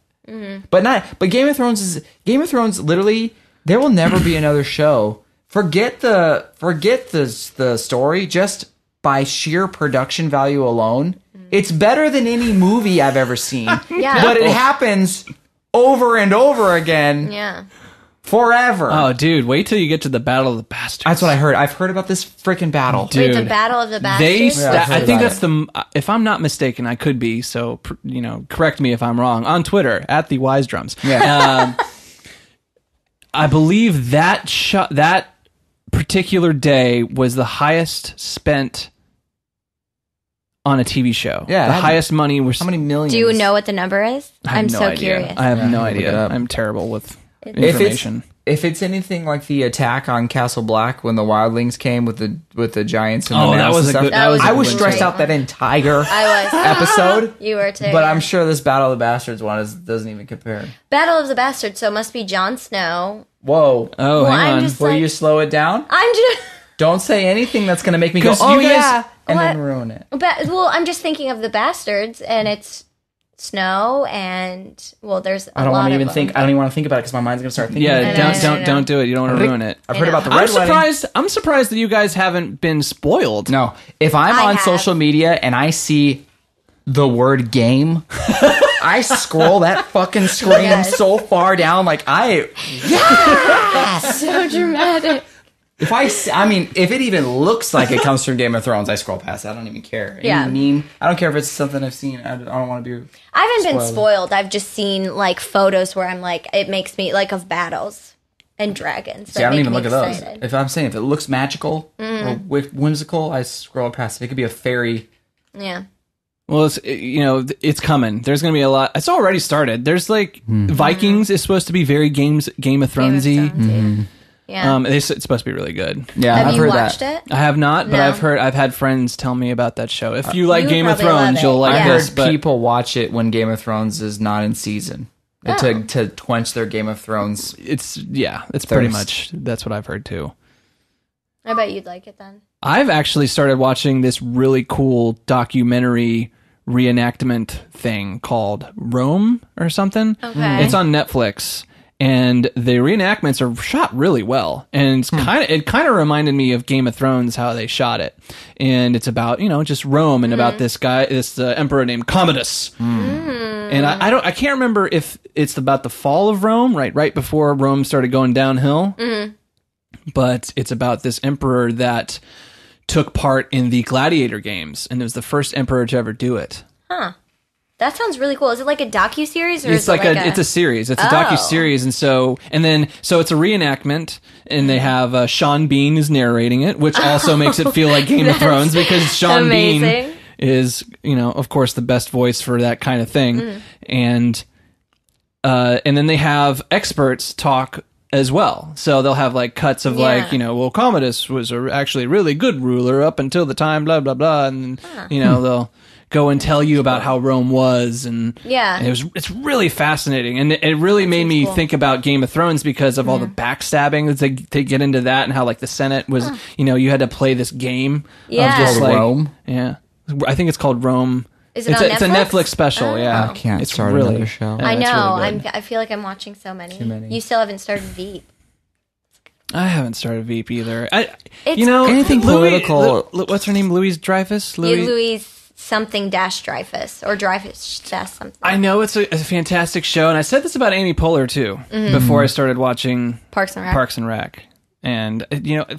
But Game of Thrones. Literally, there will never be another show. Forget the story. Just by sheer production value alone, it's better than any movie I've ever seen. Yeah. But it happens over and over again, Yeah. forever. Oh, dude, wait till you get to the Battle of the Bastards. That's what I heard. I've heard about this freaking battle. Dude. Wait, the Battle of the They, Bastards? Yeah, I've heard I think about that's if I'm not mistaken, I could be. So, correct me if I'm wrong on Twitter at the WiseDrums. Yeah. I believe that particular day was the highest spent on a TV show. Yeah, the how- highest money was. How many millions? Do you know what the number is? I have I'm no so idea. curious. I have no Look it idea. up. I'm terrible with If information. if it's anything like the attack on Castle Black when the wildlings came with the giants and the Oh, that mouse was and a stuff, good. That was. I a was good stressed one. out that entire I was. episode. You were too. But yeah. I'm sure this Battle of the Bastards one doesn't even compare. Battle of the Bastards, so it must be Jon Snow. Whoa. Oh, Well, hang I'm on. just- Will like- you slow it down? I'm just. Don't say anything that's going to make me go, 'Cause oh you guys- yeah, and What? then ruin it. Well, I'm just thinking of the Bastards, and it's Snow, and there's a I don't lot want to of even them. think. I don't even want to think about it because my mind's going to start thinking. Yeah, I know. don't do it. You don't want to ruin it. I've I heard know. about the I'm red wedding. I'm surprised that you guys haven't been spoiled. No, if I'm I on have. social media and I see the word game, I scroll that fucking screen Yes. so far down. Like So dramatic. if if it even looks like it comes from Game of Thrones, I scroll past it. I don't even care. Any Yeah. meme. I don't care if it's something I've seen. I don't want to be. I haven't been Spoiled. spoiled. I've just seen like photos where I'm like, it makes me like of battles and dragons. See, I don't make even me look at those. excited. If I'm saying if it looks magical or whimsical, I scroll past it. It could be a fairy. Yeah. Well, it's coming. There's going to be a lot. It's already started. There's like Vikings is supposed to be very Game of Game of Thronesy. Thrones, yeah. It's supposed to be really good. Yeah, Have I've you heard watched that. it? I have not, but No. I've had friends tell me about that show. If you like You Game of probably love Thrones, it. you'll like Yeah. I this. heard But people watch it when Game of Thrones is not in season to quench their Game of Thrones. it's pretty Thirst. much that's what I've heard too. I bet you'd like it then. I've actually started watching this really cool documentary reenactment thing called Rome or something. Okay. It's on Netflix, and the reenactments are shot really well. And it's it kind of reminded me of Game of Thrones how they shot it. And it's about just Rome and about this guy, this emperor named Commodus. And I can't remember if it's about the fall of Rome, right before Rome started going downhill. But it's about this emperor that took part in the gladiator games, and it was the first emperor to ever do it. Huh. That sounds really cool. Is it like a docu-series? Or It's is it it's a series. It's a docu-series, and so it's a reenactment, and they have Sean Bean is narrating it, which also makes it feel like Game of Thrones because Sean Bean amazing. is, of course, the best voice for that kind of thing, and then they have experts talk as well. So they'll have like cuts of Commodus was actually a really good ruler up until the time blah blah blah, and they'll go and tell you about how Rome was, and it's really fascinating, and it really made me think about Game of Thrones because of all the backstabbing that they get into that, and how like the Senate was you had to play this game of just like Rome? Yeah, I think it's called Rome. Is it on It's a Netflix? Netflix special. Yeah, I can't it's start really another show. yeah, I it's know. really good. I feel like I'm watching so many. Too many. You still haven't started Veep. I haven't started Veep either. It's anything political- What's her name? Louise Dreyfus. Louise something dash Dreyfus or Dreyfus dash something. I know it's a fantastic show, and I said this about Amy Poehler too before I started watching Parks and Rec. Parks and Rec. And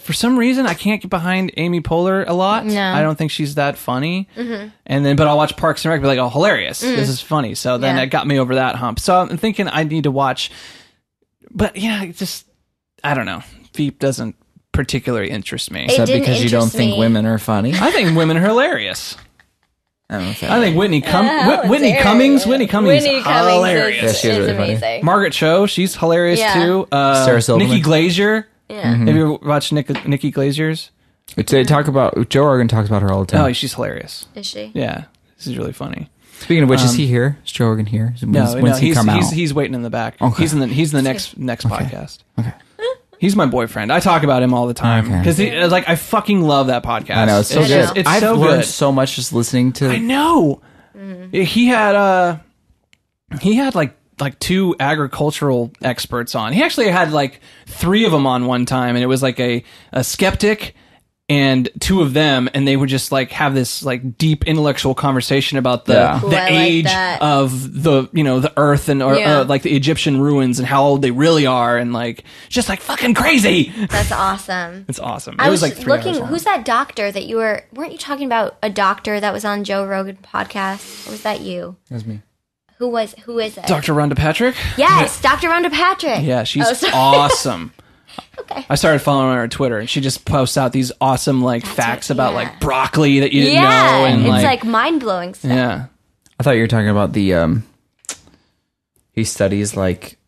for some reason, I can't get behind Amy Poehler a lot. No. I don't think she's that funny. But I'll watch Parks and Rec, and be like, oh, hilarious! This is funny. So then Yeah. it got me over that hump. So I'm thinking I need to watch, but I don't know. Veep doesn't particularly interest me. It Is that didn't because you don't interest think me. women are funny? I think women are hilarious. I don't know if that I think Whitney dare Cummings. you. Whitney Cummings, Whitney Cummings hilarious. Yeah, she's is really funny. amazing. Margaret Cho, she's hilarious Yeah. too. Sarah Silverman. Nikki Glazer. Yeah. Have you ever watched Nikki Glazer's? They talk about Joe Rogan talks about her all the time. Oh, she's hilarious. Is she? Yeah, this is really funny. Speaking of which, is he here? Is Joe Rogan here? When's he he's, come out? he's waiting in the back. Okay. He's the next podcast. Okay. He's my boyfriend. I talk about him all the time Okay. because I fucking love that podcast. I know it's so I good. know. It's I've so learned good. so much just listening to. I know. He had like two agricultural experts on. He actually had like three of them on one time, and it was like a skeptic and two of them, and they would just like have this like deep intellectual conversation about the Yeah. Ooh, the I like age that. of the earth and Yeah. like the Egyptian ruins and how old they really are, and like just like fucking crazy. That's awesome. It's awesome. I It was was like 3 hours looking. long. Who's that doctor that you weren't you talking about a doctor that was on Joe Rogan podcast? Or was that you? That's me. Who is it? Dr. Rhonda Patrick? Yes, Dr. Rhonda Patrick. Yeah, she's Oh, sorry. awesome. Okay. I started following her on Twitter, and she just posts out these awesome like facts right, about yeah. like broccoli that you didn't Yeah, know, and it's like, like mind blowing stuff. yeah, I thought you were talking about the. He studies like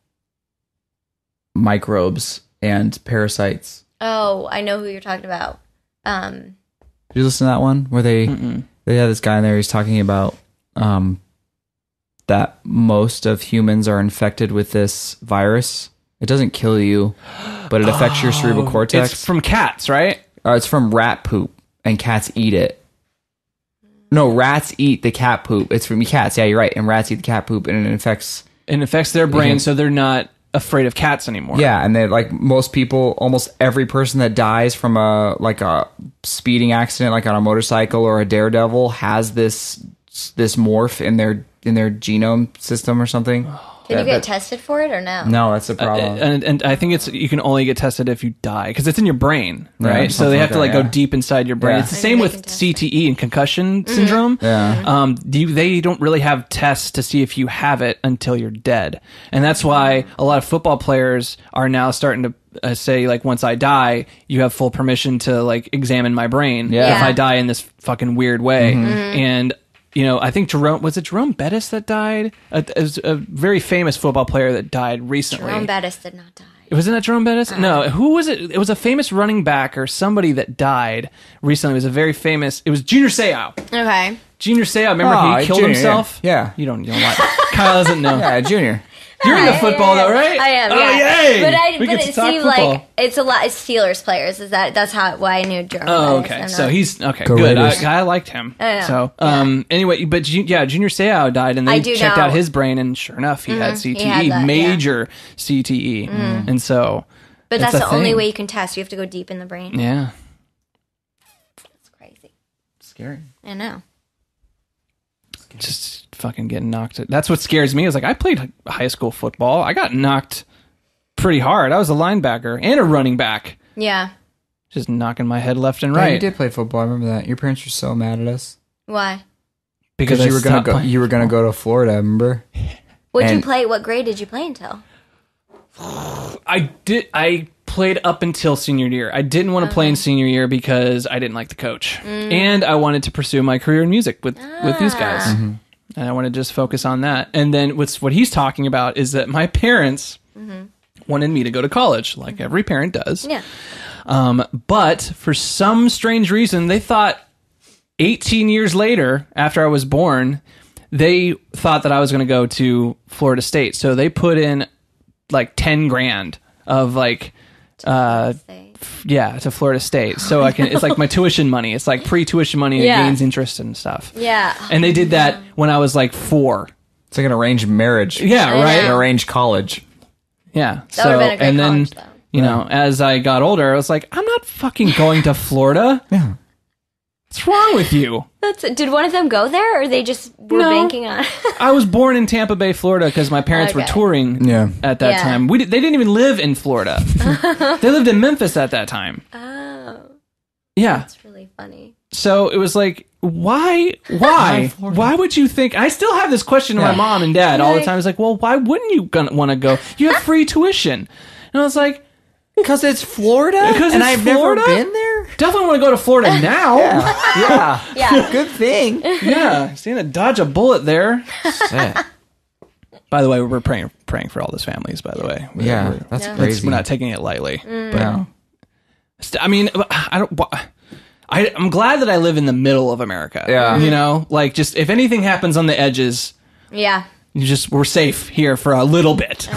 microbes and parasites. Oh, I know who you're talking about. Did you listen to that one where they had this guy in there? He's talking about that most of humans are infected with this virus. It doesn't kill you, but it affects your cerebral cortex. It's from cats, right? It's from rat poop, and cats eat it. No, rats eat the cat poop. It's from cats. Yeah, you're right. And rats eat the cat poop, and it infects their brain, so they're not afraid of cats anymore. Yeah, and they like most people, almost every person that dies from a speeding accident, like on a motorcycle or a daredevil, has this morph in their genome system or something. Can you get tested for it or no? No, that's the problem. And I think you can only get tested if you die because it's in your brain, right? Yeah, so they have to go deep inside your brain. Yeah. It's the same with CTE and concussion syndrome. Yeah. They don't really have tests to see if you have it until you're dead, and that's why a lot of football players are now starting to say, like, once I die, you have full permission to like examine my brain Yeah. if I die in this fucking weird way. And I think Jerome Bettis that died? It was a very famous football player that died recently. Jerome Bettis did not die. Wasn't that Jerome Bettis? No. Who was it? It was a famous running back or somebody that died recently. It was a very famous... It was Junior Seau. Okay. Junior Seau. Remember he killed Junior, himself? Yeah. You don't know what. Kyle doesn't know. Yeah, Junior. You're into football though, right? I am. Oh, Yeah. yay! But We get to it talk seemed football. like it's a lot. It's Steelers players. That's why I knew Jerome. Oh, Bettis. okay. I'm So not- he's okay. Go Good. Raiders. I liked him. I know. So, Yeah. anyway, but Junior Seau died, and I they do checked know. out his brain, and sure enough, he had CTE, He had that, major CTE, and so. But it's that's a the only thing. way you can test. You have to go deep in the brain. Yeah. It's crazy. Scary. I know. Just fucking getting knocked. That's what scares me. Is like I played high school football. I got knocked pretty hard. I was a linebacker and a running back, Yeah. just knocking my head left and Yeah, right. you did play football. I remember that. Your parents were so mad at us Why? because you I were gonna stopped go. playing. You were gonna go to Florida. Remember? What did you And- play? What grade did you play until? I did. I played up until senior year. I didn't want to play in senior year because I didn't like the coach, and I wanted to pursue my career in music with these guys, and I wanted to just focus on that. And then what he's talking about is that my parents wanted me to go to college, like every parent does. Yeah. But for some strange reason, they thought 18 years later, after I was born, they thought that I was going to go to Florida State. So they put in like 10 grand of like, to Florida State. So it's like my tuition money. It's like pre-tuition money and Yeah. it gains interest and stuff. Yeah. And they did that when I was like 4. It's like an arranged marriage. Yeah, I right? An arranged college. Yeah. That would've been a great and then, college, though. you know, as I got older, I was like, I'm not fucking going to Florida. Yeah. What's wrong with you? Did one of them go there, or they just were No. banking on? I was born in Tampa Bay, Florida, because my parents were Okay. touring Yeah. at that Yeah. time. They didn't even live in Florida. They lived in Memphis at that time. Oh, Yeah. that's really funny. So it was like, why? Why would you think? I still have this question to my Yeah. mom and dad all the Like- time. It's like, well, why wouldn't you want to go? You have free tuition. And I was like, Because it's Florida? Because and it's I've Florida? never been there? definitely want to go to Florida now. Yeah. Yeah. Good thing. Yeah. Seeing to dodge a bullet there. Shit. By the way, we're praying for all those families, by the way. Yeah, that's Yeah. crazy. We're not taking it lightly. Yeah. I mean, I'm glad that I live in the middle of America. Yeah. You know, like just if anything happens on the edges, Yeah. we're safe here for a little bit.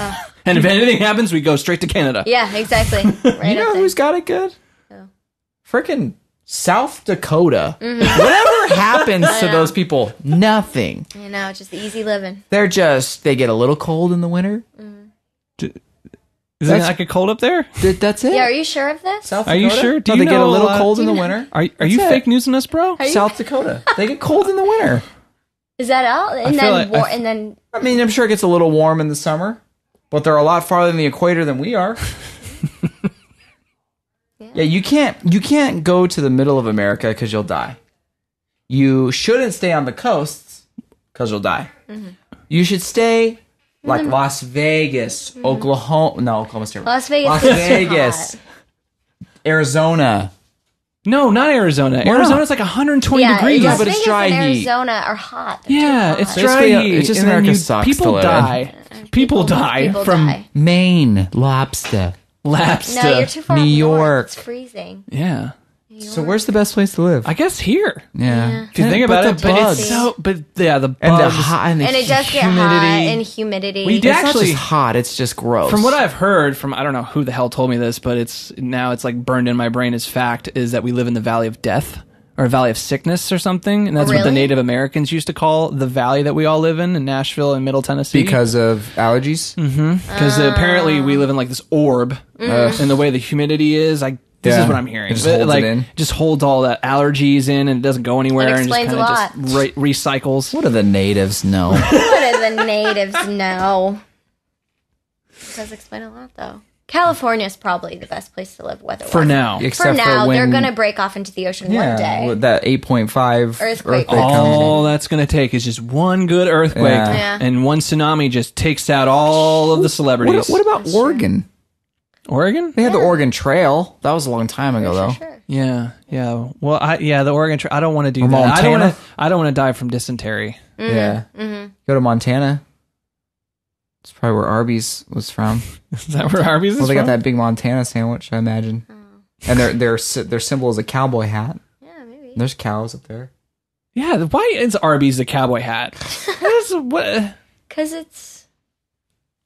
And if anything happens, we go straight to Canada. Yeah. Exactly. Right. You know up there. who's got it good? Oh. Freaking South Dakota. Whatever happens to those people? Nothing. You know, just easy living. They get a little cold in the winter. Isn't it That's- like a cold up there? That's it. Yeah. Are you sure of this? South Are you Dakota? sure? Do No, you they get know a little a lot- cold in do the you winter. Are you That's it. fake newsing us, bro? South Dakota. They get cold in the winter. Is that all? And feel then like- war, and then I mean, I'm sure it gets a little warm in the summer, but they're a lot farther than the equator than we are. Yeah, you can't go to the middle of America because you'll die. You shouldn't stay on the coasts because you'll die. You should stay like Las Vegas, Oklahoma's terrible. Las Vegas. Las is too Vegas, hot. Arizona. No, not Arizona. not? Arizona's like 120 Yeah, degrees. Las but it's Vegas dry and heat. Arizona are hot. They're Yeah, too it's hot. dry Basically, heat. it's just and then America sucks to people live in. die. People die from Maine lobster. lapsed. No, you're too far. New up north. York. It's freezing. Yeah. So where's the best place to live? I guess here. Yeah. If you think about it, the but bugs. it's so. But yeah, the bugs. And the hot and, And it does get humidity. hot and humidity. We It's not actually- just hot, it's just gross. From what I've heard from, I don't know who the hell told me this, but it's like burned in my brain as fact, is that we live in the Valley of Death or Valley of Sickness or something, and that's what the Really? Native Americans used to call the valley that we all live in Nashville and Middle Tennessee. Because of allergies? Because apparently we live in like this orb, and the way the humidity is, this Yeah. is what I'm hearing. It just holds like, it in. just holds all that allergies in, and it doesn't go anywhere, That and just explains kind a of lot. just recycles. What do the natives know? What do the natives know? It does explain a lot, though. California is probably the best place to live weather-wise. For now. For now, they're going to break off into the ocean one day. with that 8.5 Earthquake. comes All that's going to take is just one good earthquake, Yeah. and one tsunami just takes out all of the in. celebrities. What about Oregon? Oregon? They had the Oregon Trail. That was a long time ago, though. Sure. Yeah, yeah. Well, the Oregon. I don't want to do Or that. Montana? I don't want to die from dysentery. Yeah. Go to Montana. That's probably where Arby's was from. Is that where Arby's is Well, they from? got that big Montana sandwich, I imagine. And their symbol is a cowboy hat. Yeah, maybe. There's cows up there. Yeah. Why is Arby's a cowboy hat? What? Because it's...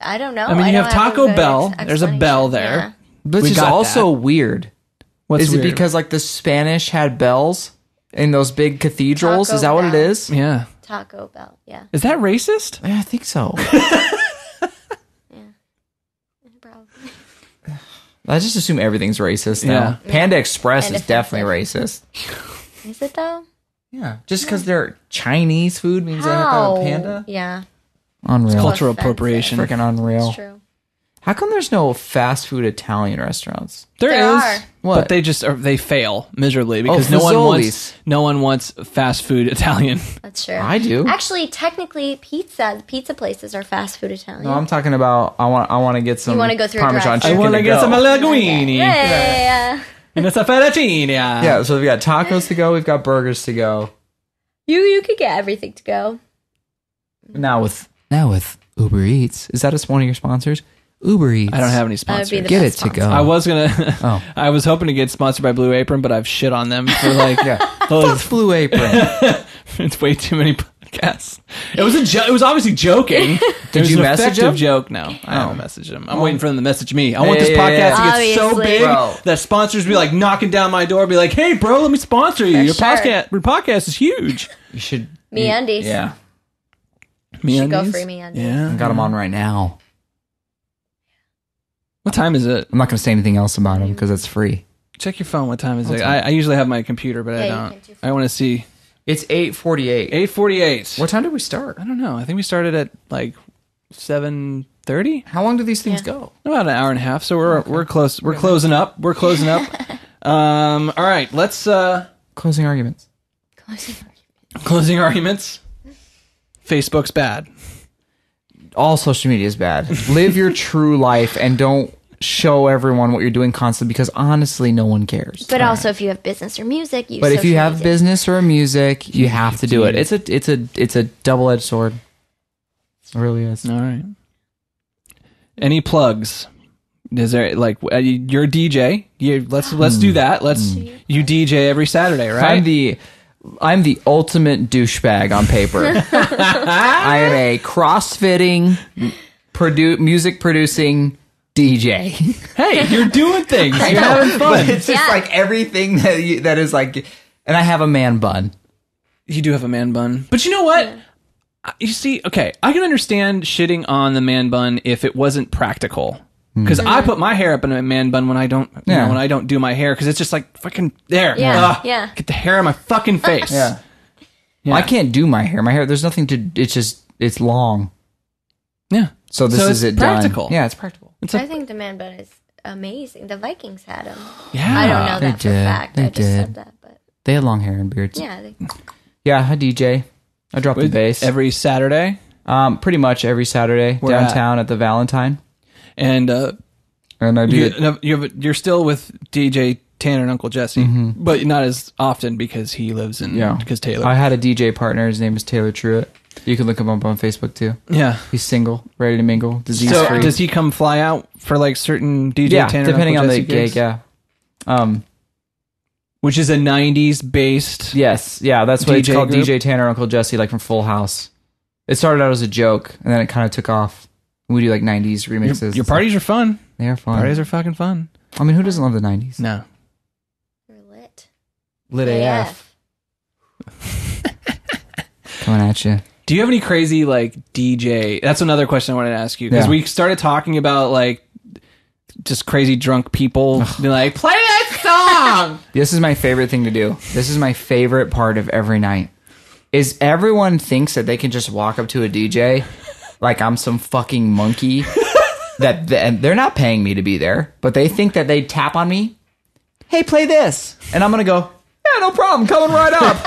I don't know. I mean, you don't have Taco a good Bell. There's a bell explanation. there. Yeah. But We it's got also weird. What's Is weird? it because like the Spanish had bells in those big cathedrals? Taco Is that what it Bell. is? Yeah. Taco Bell, yeah. Is that racist? Yeah, I think so. Probably. I just assume everything's racist now. Yeah. Panda Express And is definitely racist. Is it, though? Yeah, just because they're Chinese food means they have to How? have a panda. Yeah, Unreal, Cultural offensive. appropriation. freaking unreal. it's true. How come there's no fast food Italian restaurants? There There is, are. What? but they fail miserably because Oh, no Fazoli's. one wants fast food Italian. That's true. I do. Actually, technically, pizza places are fast food Italian. No, I'm talking about. I want to get some. You wanna go through a Parmesan drive-thru? chicken. I want to get go. some linguine Yeah. and it's a fettuccine. Yeah, so we've got tacos to go. We've got burgers to go. You could get everything to go. Now with Uber Eats. Is that one of your sponsors? Uber Eats. I don't have any That would sponsors. be the Get it best to go. I was gonna. Oh. I was hoping to get sponsored by Blue Apron, but I've shit on them for like. Fuck Blue Apron. It's way too many podcasts. It was it was obviously joking. Did It was you an message effective them? joke? No, I haven't messaged them. I'm waiting for them to message me. I want Yeah, this yeah, podcast yeah. to get so Obviously. big Bro. that sponsors be like knocking down my door, be like, "Hey, bro, let me sponsor you. For Your sure. podcast is huge." You should. MeUndies. Yeah, Should go MeUndies? free MeUndies. Yeah. I got them on right now. What time is it? I'm not going to say anything else about them because it's free. Check your phone. What time is it? I usually have my computer, but Yeah, I you don't. can too. I want to see. It's 8:48. 8:48. What time did we start? I don't know. I think we started at like 7:30. How long do these things Yeah. go? About an hour and a half. So we're close. We're closing up. We're closing up. All right. Let's Closing arguments. closing arguments. Facebook's bad. All social media is bad. Live your true life and don't show everyone what you're doing constantly because honestly, no one cares. But also, if you have business or music, use But if you social have media. business or music, you have to do it. It's a double-edged sword. It really is. All right. Any plugs? Is there like you're a DJ? Let's do that. You DJ every Saturday, right? I'm the ultimate douchebag on paper. I am a cross-fitting, music producing DJ. Hey, you're doing things. You're having fun. But it's just Yeah. like everything that is like, and I have a man bun. You do have a man bun. But you know what? You see, okay, I can understand shitting on the man bun if it wasn't practical. Because I put my hair up in a man bun when I don't, you know, Yeah. when I don't do my hair, because it's just like fucking there. Yeah, Ugh, yeah. Get the hair on my fucking face. Yeah. Yeah. I can't do my hair. My hair, there's nothing to, it's long. Yeah. So this So is it's it practical. done. Yeah, it's practical. It's I think the man bun is amazing. The Vikings had him. yeah. I don't know they that for a did. fact. They I just did. said that, but They had long hair and beards. yeah. Yeah, I DJ. I drop the bass. Every Saturday. Pretty much every Saturday Where at? downtown at the Valentine. And And I do it. you're still with DJ Tanner and Uncle Jesse, but not as often because he lives in because Taylor. I had a DJ partner. His name is Taylor Truitt. You can look him up on Facebook too. Yeah, he's single, ready to mingle, disease so free. does he come fly out for like certain DJ Tanner? Depending and on Uncle the Jesse gig. Yeah. Which is a '90s based. Yes, yeah, that's what DJ it's called. group? DJ Tanner and Uncle Jesse, like from Full House. It started out as a joke, and then it kind of took off. We do like '90s remixes. Your parties are fun. They are fun. Parties are fucking fun. I mean, who doesn't love the '90s? No. Lit AF. Coming at you. Do you have any crazy like DJ? That's another question I wanted to ask you because we started talking about like just crazy drunk people being like, play that song. This is my favorite thing to do. This is my favorite part of every night. Is everyone thinks that they can just walk up to a DJ like I'm some fucking monkey and they're not paying me to be there, but they think that they tap on me. Hey, play this, and I'm gonna go. Yeah, no problem. Coming right up.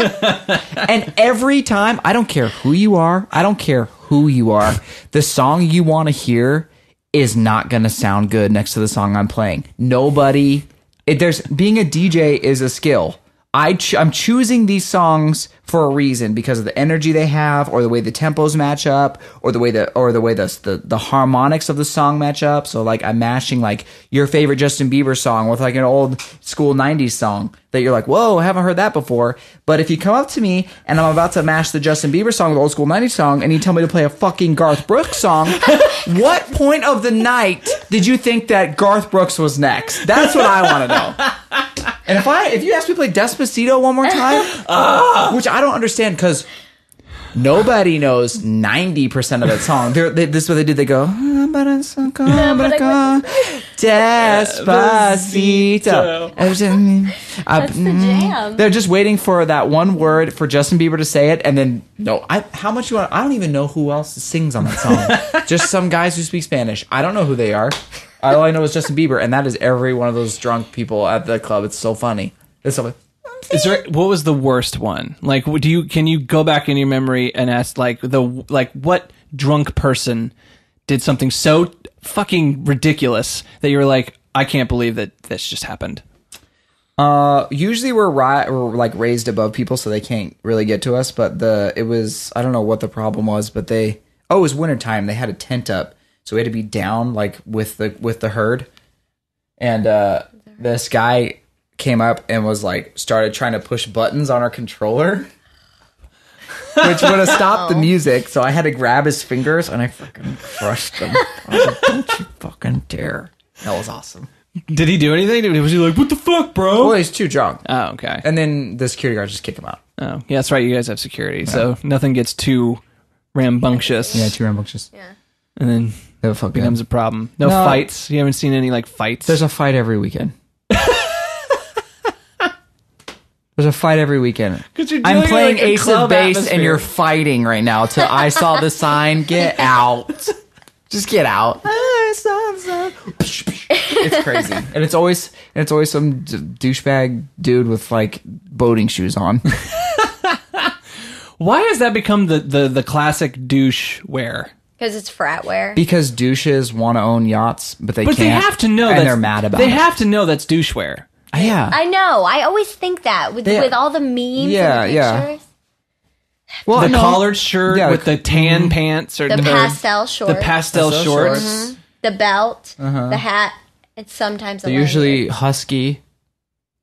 And every time, I don't care who you are. I don't care who you are. The song you want to hear is not going to sound good next to the song I'm playing. Nobody. Being a DJ is a skill. I'm choosing these songs for a reason because of the energy they have, or the way the tempos match up, or the way the harmonics of the song match up. So like I'm mashing like your favorite Justin Bieber song with like an old school 90s song that you're like, whoa, I haven't heard that before. But if you come up to me and I'm about to mash the Justin Bieber song with old school 90s song and you tell me to play a fucking Garth Brooks song, what point of the night did you think that Garth Brooks was next? That's what I want to know. And if you ask me to play Despacito one more time, which I don't understand because nobody knows 90% of that song. This is what they do. They go, Despacito. That's the jam. They're just waiting for that one word for Justin Bieber to say it, and then how much you want? I don't even know who else sings on that song. Just some guys who speak Spanish. I don't know who they are. All I know is Justin Bieber, and that is every one of those drunk people at the club. It's so funny. It's so funny. What was the worst one? Like, can you go back in your memory and ask what drunk person did something so fucking ridiculous that you were like, I can't believe that this just happened? Usually we're like raised above people, so they can't really get to us. But it was, I don't know what the problem was, but it was wintertime. They had a tent up, so we had to be down like with the herd. And this guy came up and was like started trying to push buttons on our controller, which would have stopped the music. So I had to grab his fingers and I fucking crushed them. I was like, don't you fucking dare. That was awesome. Did he do anything? Was he like, what the fuck, bro? Well, he's too drunk. Oh, okay. And then the security guards just kick him out. Oh, yeah, that's right. You guys have security, so nothing gets too rambunctious. Yeah, too rambunctious. Yeah. And then it becomes a problem. No fights? You haven't seen any, like, fights? There's a fight every weekend. There's a fight every weekend. I'm playing like Ace of Base and you're fighting right now till I saw the sign. Get out. Just get out. It's crazy. And it's always some douchebag dude with like boating shoes on. Why has that become the classic douche wear? Because it's frat wear. Because douches want to own yachts, but they can't. But they have to know and they're mad about it. They have to know that's douche wear. Yeah. I know. I always think that with all the memes and the pictures. Well, the collared shirt with the tan pants or the pastel shorts. The pastel shorts. Mm-hmm. The belt, the hat. It's sometimes they're usually husky.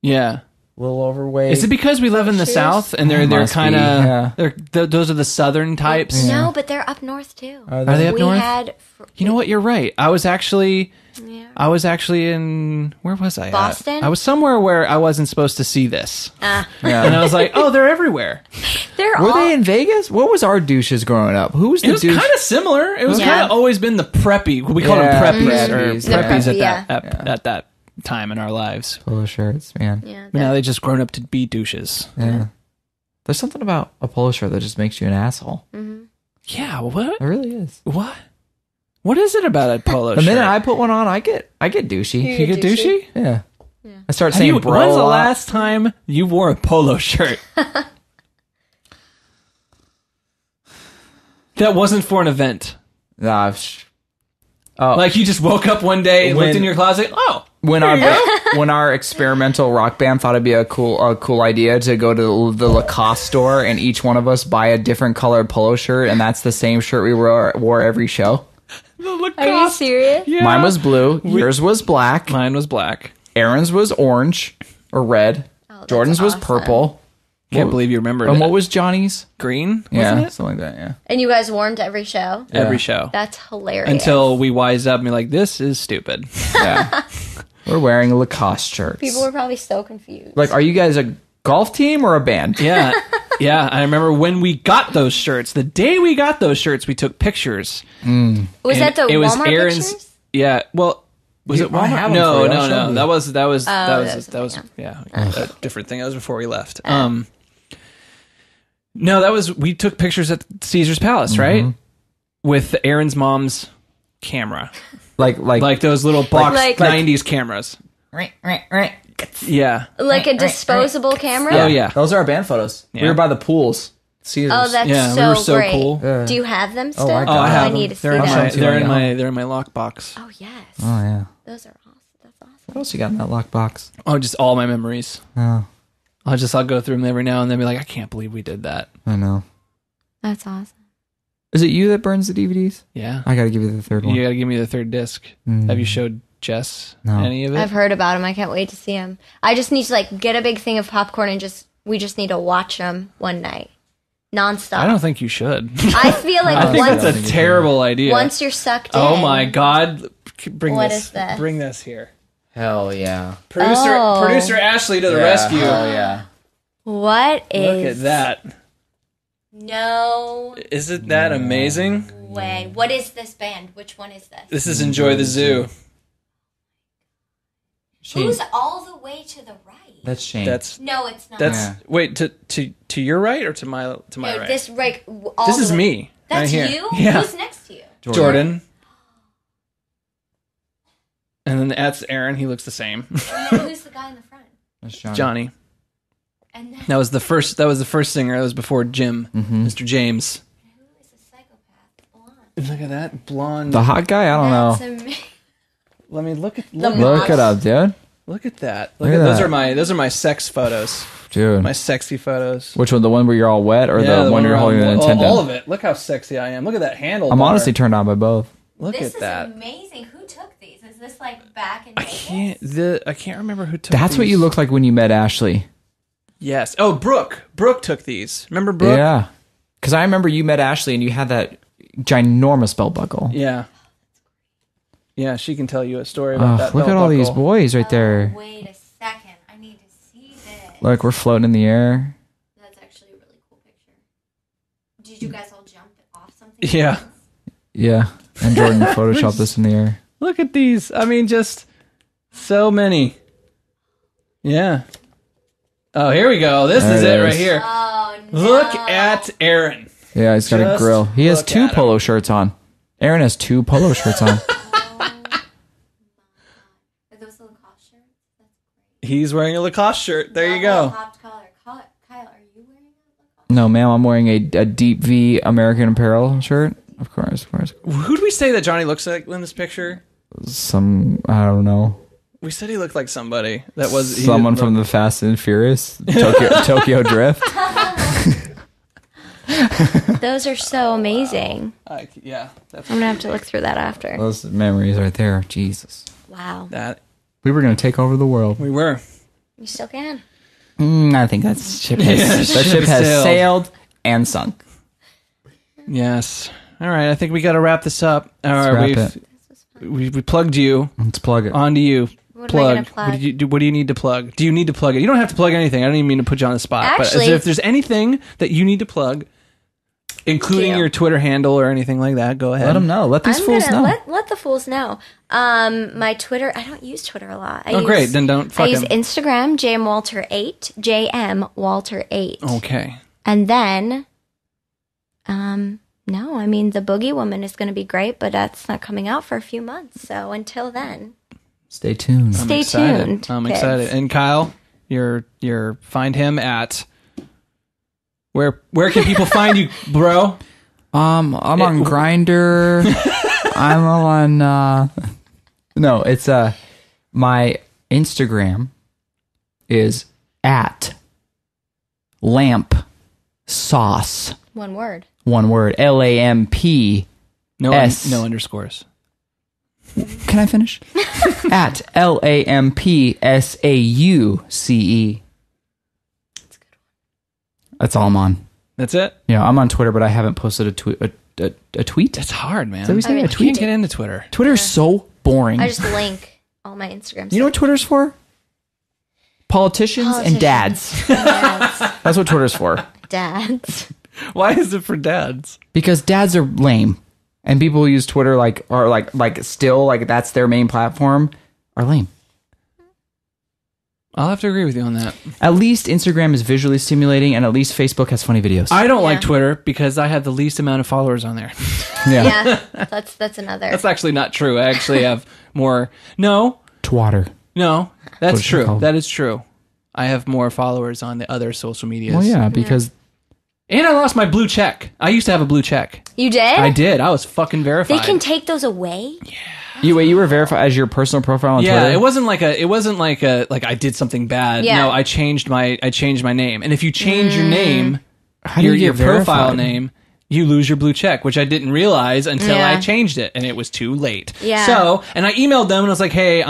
Yeah. A little overweight. Is it because we live in the South and they're kind of those are the Southern types? No, but they're up north too. Are they up north? You know what? You're right. I was actually in, where was I? Boston? I was somewhere where I wasn't supposed to see this. Yeah. And I was like, oh, they're everywhere. Were they in Vegas? What was our douches growing up? Who was the douche? It was kind of similar. It was kind of always been the preppy. We called them preppies. At that time in our lives. Polo shirts, man. Yeah, but now they just grown up to be douches. Yeah. There's something about a polo shirt that just makes you an asshole. Mm-hmm. Yeah, what? It really is. What is it about a polo shirt? The minute I put one on, I get douchey. You get douchey? Yeah. I start saying bro. When's the last time you wore a polo shirt? That wasn't for an event. Nah. Like you just woke up one day, looked in your closet. Oh, when our experimental rock band thought it'd be a cool idea to go to the Lacoste store and each one of us buy a different colored polo shirt, and that's the same shirt we wore every show. Are you serious? Yeah. Mine was blue. Yours was black. Mine was black. Aaron's was orange or red. Jordan's was purple. Can't believe you remembered And it. what was Johnny's? Green? Yeah, Wasn't it? something like that. Yeah. And you guys warmed to every show? Every show. That's hilarious. Until we wised up and be like, this is stupid. Yeah. We're wearing Lacoste shirts. People were probably so confused. Like, are you guys a golf team or a band? Yeah. Yeah. I remember when we got those shirts, the day we got those shirts, we took pictures. Was that the Walmart pictures? Yeah. Well, was it I Walmart? have them No, for you. no, I'll show no. you. That was yeah. a different thing. That was before we left. No, that was, we took pictures at Caesar's Palace, right? With Aaron's mom's camera. Like those little box Like- 90s cameras. Yeah. Like a disposable camera? Oh, yeah. Those are our band photos. Yeah. We were by the pools. Caesars. Oh, that's Yeah, so, we were so great. cool. Yeah. Do you have them still? I got Oh, I have need them. to see They're in them. my, them. they're in my lockbox. Oh, yes. Oh, yeah. Those are awesome. That's awesome. What else you got in that lockbox? Oh, just all my memories. Oh, I'll go through them every now and then, be like, I can't believe we did that. I know. That's awesome. Is it you that burns the DVDs? Yeah. I got to give you the third one. You got to give me the third disc. Have you showed Jess any of it? I've heard about them. I can't wait to see them. I just need to like get a big thing of popcorn and we just need to watch them one night, nonstop. I don't think you should. I feel like I think once that's a terrible idea. once you're sucked in. Oh my God! Bring What this. is this? Bring this here. Hell yeah. Producer Ashley to the rescue. Hell yeah. What Look is? at that. No Isn't that amazing? way. What is this band? Which one is this? This is Enjoy the Zoo. Shane. Who's all the way to the right? That's Shane. No, it's not. Yeah. Wait, to your right or to my no, right? this right. All This the is way- me. That's right here. you. Yeah. Who's next to you? Jordan. And then that's Aaron. He looks the same. And then who's the guy in the front? That's Johnny. Johnny. And then That was the first singer. That was before Jim. Mr. James. who is the psychopath? Blonde. Look at that blonde. The hot guy? I don't know. That's amazing. Let me look at Look it up, dude. Look at that. Look at that. Those are my sex photos. Dude. My sexy photos. Which one? The one where you're all wet or Yeah, the one you're where holding the I'm- Nintendo? all of it. Look how sexy I am. Look at that handle. I'm honestly turned on by both. Look This at is that. amazing. Who took these? Is this like back in I Vegas? can't remember who took That's what these. you look like when you met Ashley. Yes. Oh, Brooke. Brooke took these. Remember Brooke? Yeah. Because I remember you met Ashley and you had that ginormous belt buckle. Yeah. Yeah, she can tell you a story about that. Look at belt all these buckle. boys right there. Wait a second. I need to see this. Look, we're floating in the air. That's actually a really cool picture. Did you guys all jump off something? Yeah. Yeah. And Jordan photoshopped this in the air. Look at these. I mean, just so many. Yeah. Oh, here we go. This is There it it right is. here. Oh no. Look at Aaron. Yeah, he's got a Just grill. He has look 2 at him. polo shirts on. Aaron has 2 polo shirts on. Are those little cost shirts? That's great. He's wearing a Lacoste shirt. There you go. Popped collar. Kyle, are you wearing a Lacoste? No, ma'am, I'm wearing a deep V American Apparel shirt. Of course. Who do we say that Johnny looks like in this picture? I don't know. We said he looked like somebody. That was he Someone didn't from the Fast and Furious, Tokyo Drift. Those are so amazing. yeah, that's I'm gonna have to look through that after. Those memories right there. Jesus. Wow. that. We were going to take over the world. We were. You still can. I think that ship has sailed and sunk. Yes. All right. I think we got to wrap this up. wrap it. We plugged you. Let's plug it. On to you. What am I gonna plug? What do you need to plug? Do you need to plug it? You don't have to plug anything. I don't even mean to put you on the spot. Actually- but if there's anything that you need to plug, including you. your Twitter handle or anything like that, go ahead. Let them know. Let these fools know. Let the fools know. My Twitter, I don't use Twitter a lot. Great. Then don't fuck I use 'em. Instagram, JMWalter8, JMWalter8. Okay. And then, no, I mean, The Boogie Woman is going to be great, but that's not coming out for a few months. So until then, Stay tuned. stay excited. tuned. I'm kids. excited. And Kyle, you're find him at where can people find you, bro? I'm on Grindr. I'm on no, it's My Instagram is at lamp sauce. One word. One word. LAMP. No underscores. Can I finish? At LAMPSAUCE. That's a good one. That's all I'm on. That's it? Yeah, I'm on Twitter, but I haven't posted a tweet. A tweet? It's hard, man. Is that what we say? I mean, A I tweet? can't get into Twitter. Twitter is so boring. I just link all my Instagrams. You know what Twitter's for? Politicians and dads. Dads. That's what Twitter's for. Dads. Why is it for dads? Because dads are lame, and people who use Twitter like that's their main platform are lame. I'll have to agree with you on that. At least Instagram is visually stimulating, and at least Facebook has funny videos. I don't like Yeah. Twitter because I have the least amount of followers on there. Yeah. That's another. That's actually not true. I actually have more. No, Twatter. that's What is it true. called? That is true. I have more followers on the other social medias. Well, yeah, because And I lost my blue check. I used to have a blue check. You did? I did. I was fucking verified. They can take those away? you were verified as your personal profile on Yeah, Twitter. it wasn't like I did something bad. Yeah. No, I changed my name. And if you change your name, How do you your get profile verified? name, you lose your blue check, which I didn't realize until Yeah. I changed it, and it was too late. Yeah. So, and I emailed them and I was like, "Hey,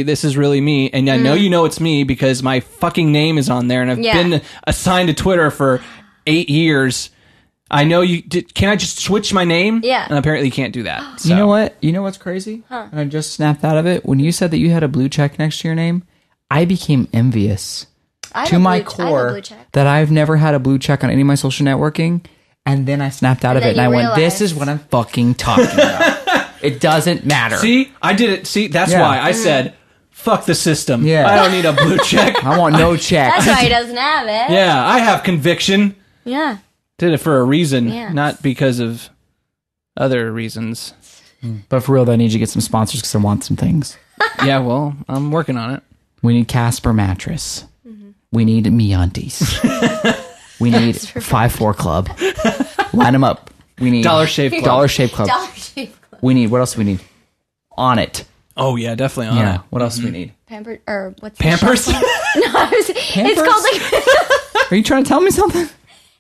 this is really me, and I know you know it's me because my fucking name is on there, and I've Yeah. been assigned to Twitter for 8 years. I know you did. Can I just switch my name? Yeah. And apparently you can't do that. You know what? You know what's crazy? And I just snapped out of it. When you said that you had a blue check next to your name, I became envious I to have a my blue- I have a core blue check. that I've never had a blue check on any of my social networking. And then I snapped out of And it and then I you went, this realized. is what I'm fucking talking about. It doesn't matter. See, I did it. See, that's Yeah. why I said, "Fuck the system. Yeah. I don't need a blue check." I want no check. That's why he doesn't have it. Yeah, I have conviction. Yeah. Did it for a reason, Yeah. not because of other reasons. But for real, though, I need you to get some sponsors because I want some things. Yeah, well, I'm working on it. We need Casper mattress. We need Meunties. We need 5-4 Club. Line them up. We need Dollar Shave Club. Dollar Shave Club. Dollar Shave Club. We need, what else do we need? On it. Oh yeah, definitely on Yeah. it. What else do we need? Pampered, or what's Pampers? the shop called? No, it's called like, Are you trying to tell me something?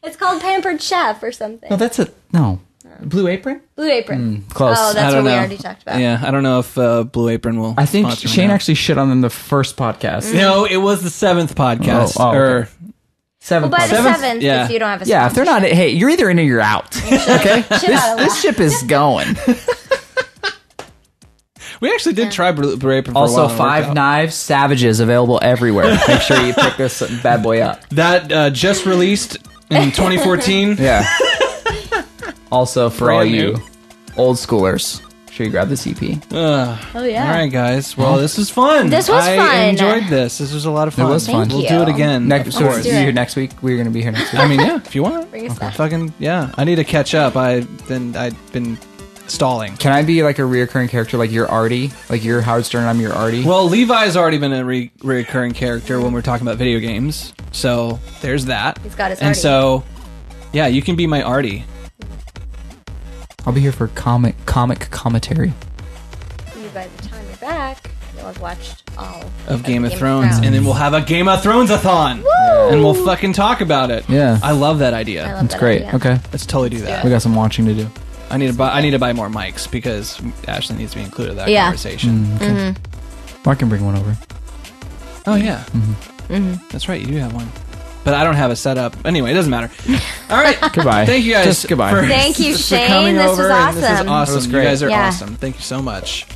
it's called Pampered Chef or something. No, that's no. Blue Apron? Blue Apron. Close. Oh, I that's don't what we know. already talked about. Yeah, I don't know if Blue Apron will. I think sponsor me Shane now. actually shit on them the first podcast. No, it was the 7th podcast. Oh, okay. Or 7th By the Seventh? seventh, Yeah. if you don't have a Yeah, if they're not, hey, you're either in or you're out. Okay? This ship is going. we actually did try Blue Apron for a Also, while. and it worked 5 out. Knives Savages available everywhere. Make sure you pick this bad boy up. That just released in 2014. Yeah. Also, for all Brand you new. old schoolers, sure you grab the CP. Oh, yeah. All right, guys. Well, this was fun. This was I fun. enjoyed this. This was a lot of fun. It was fun. Thank We'll you. do it again. Next, of so course. Let's do you it. here next week? We're going to be here next week. I mean, yeah, if you want. Bring us back. Fucking yeah. I need to catch up. I've been stalling. Can I be like a reoccurring character, like you're Artie? Like you're Howard Stern, I'm your Artie? Well, Levi's already been a reoccurring character when we're talking about video games. So there's that. He's got his And Artie. so, yeah, you can be my Artie. I'll be here for comic commentary. Maybe by the time you're back, you'll have watched all Of Game of Thrones. And then we'll have a Game of Thrones-a-thon. And we'll fucking talk about it. Yeah. I love that idea. I love That's that great. idea. Okay. Let's totally do that. We got some watching to do. I need to buy more mics because Ashley needs to be included in that Yeah. conversation. Well, I can bring one over. Oh yeah, that's right. You do have one, but I don't have a setup. Anyway, it doesn't matter. All right, Goodbye. thank you guys. Just goodbye. for- Thank you, for Shane. coming This over, was and This is awesome. awesome. That was You great. guys are Yeah. awesome. Thank you so much.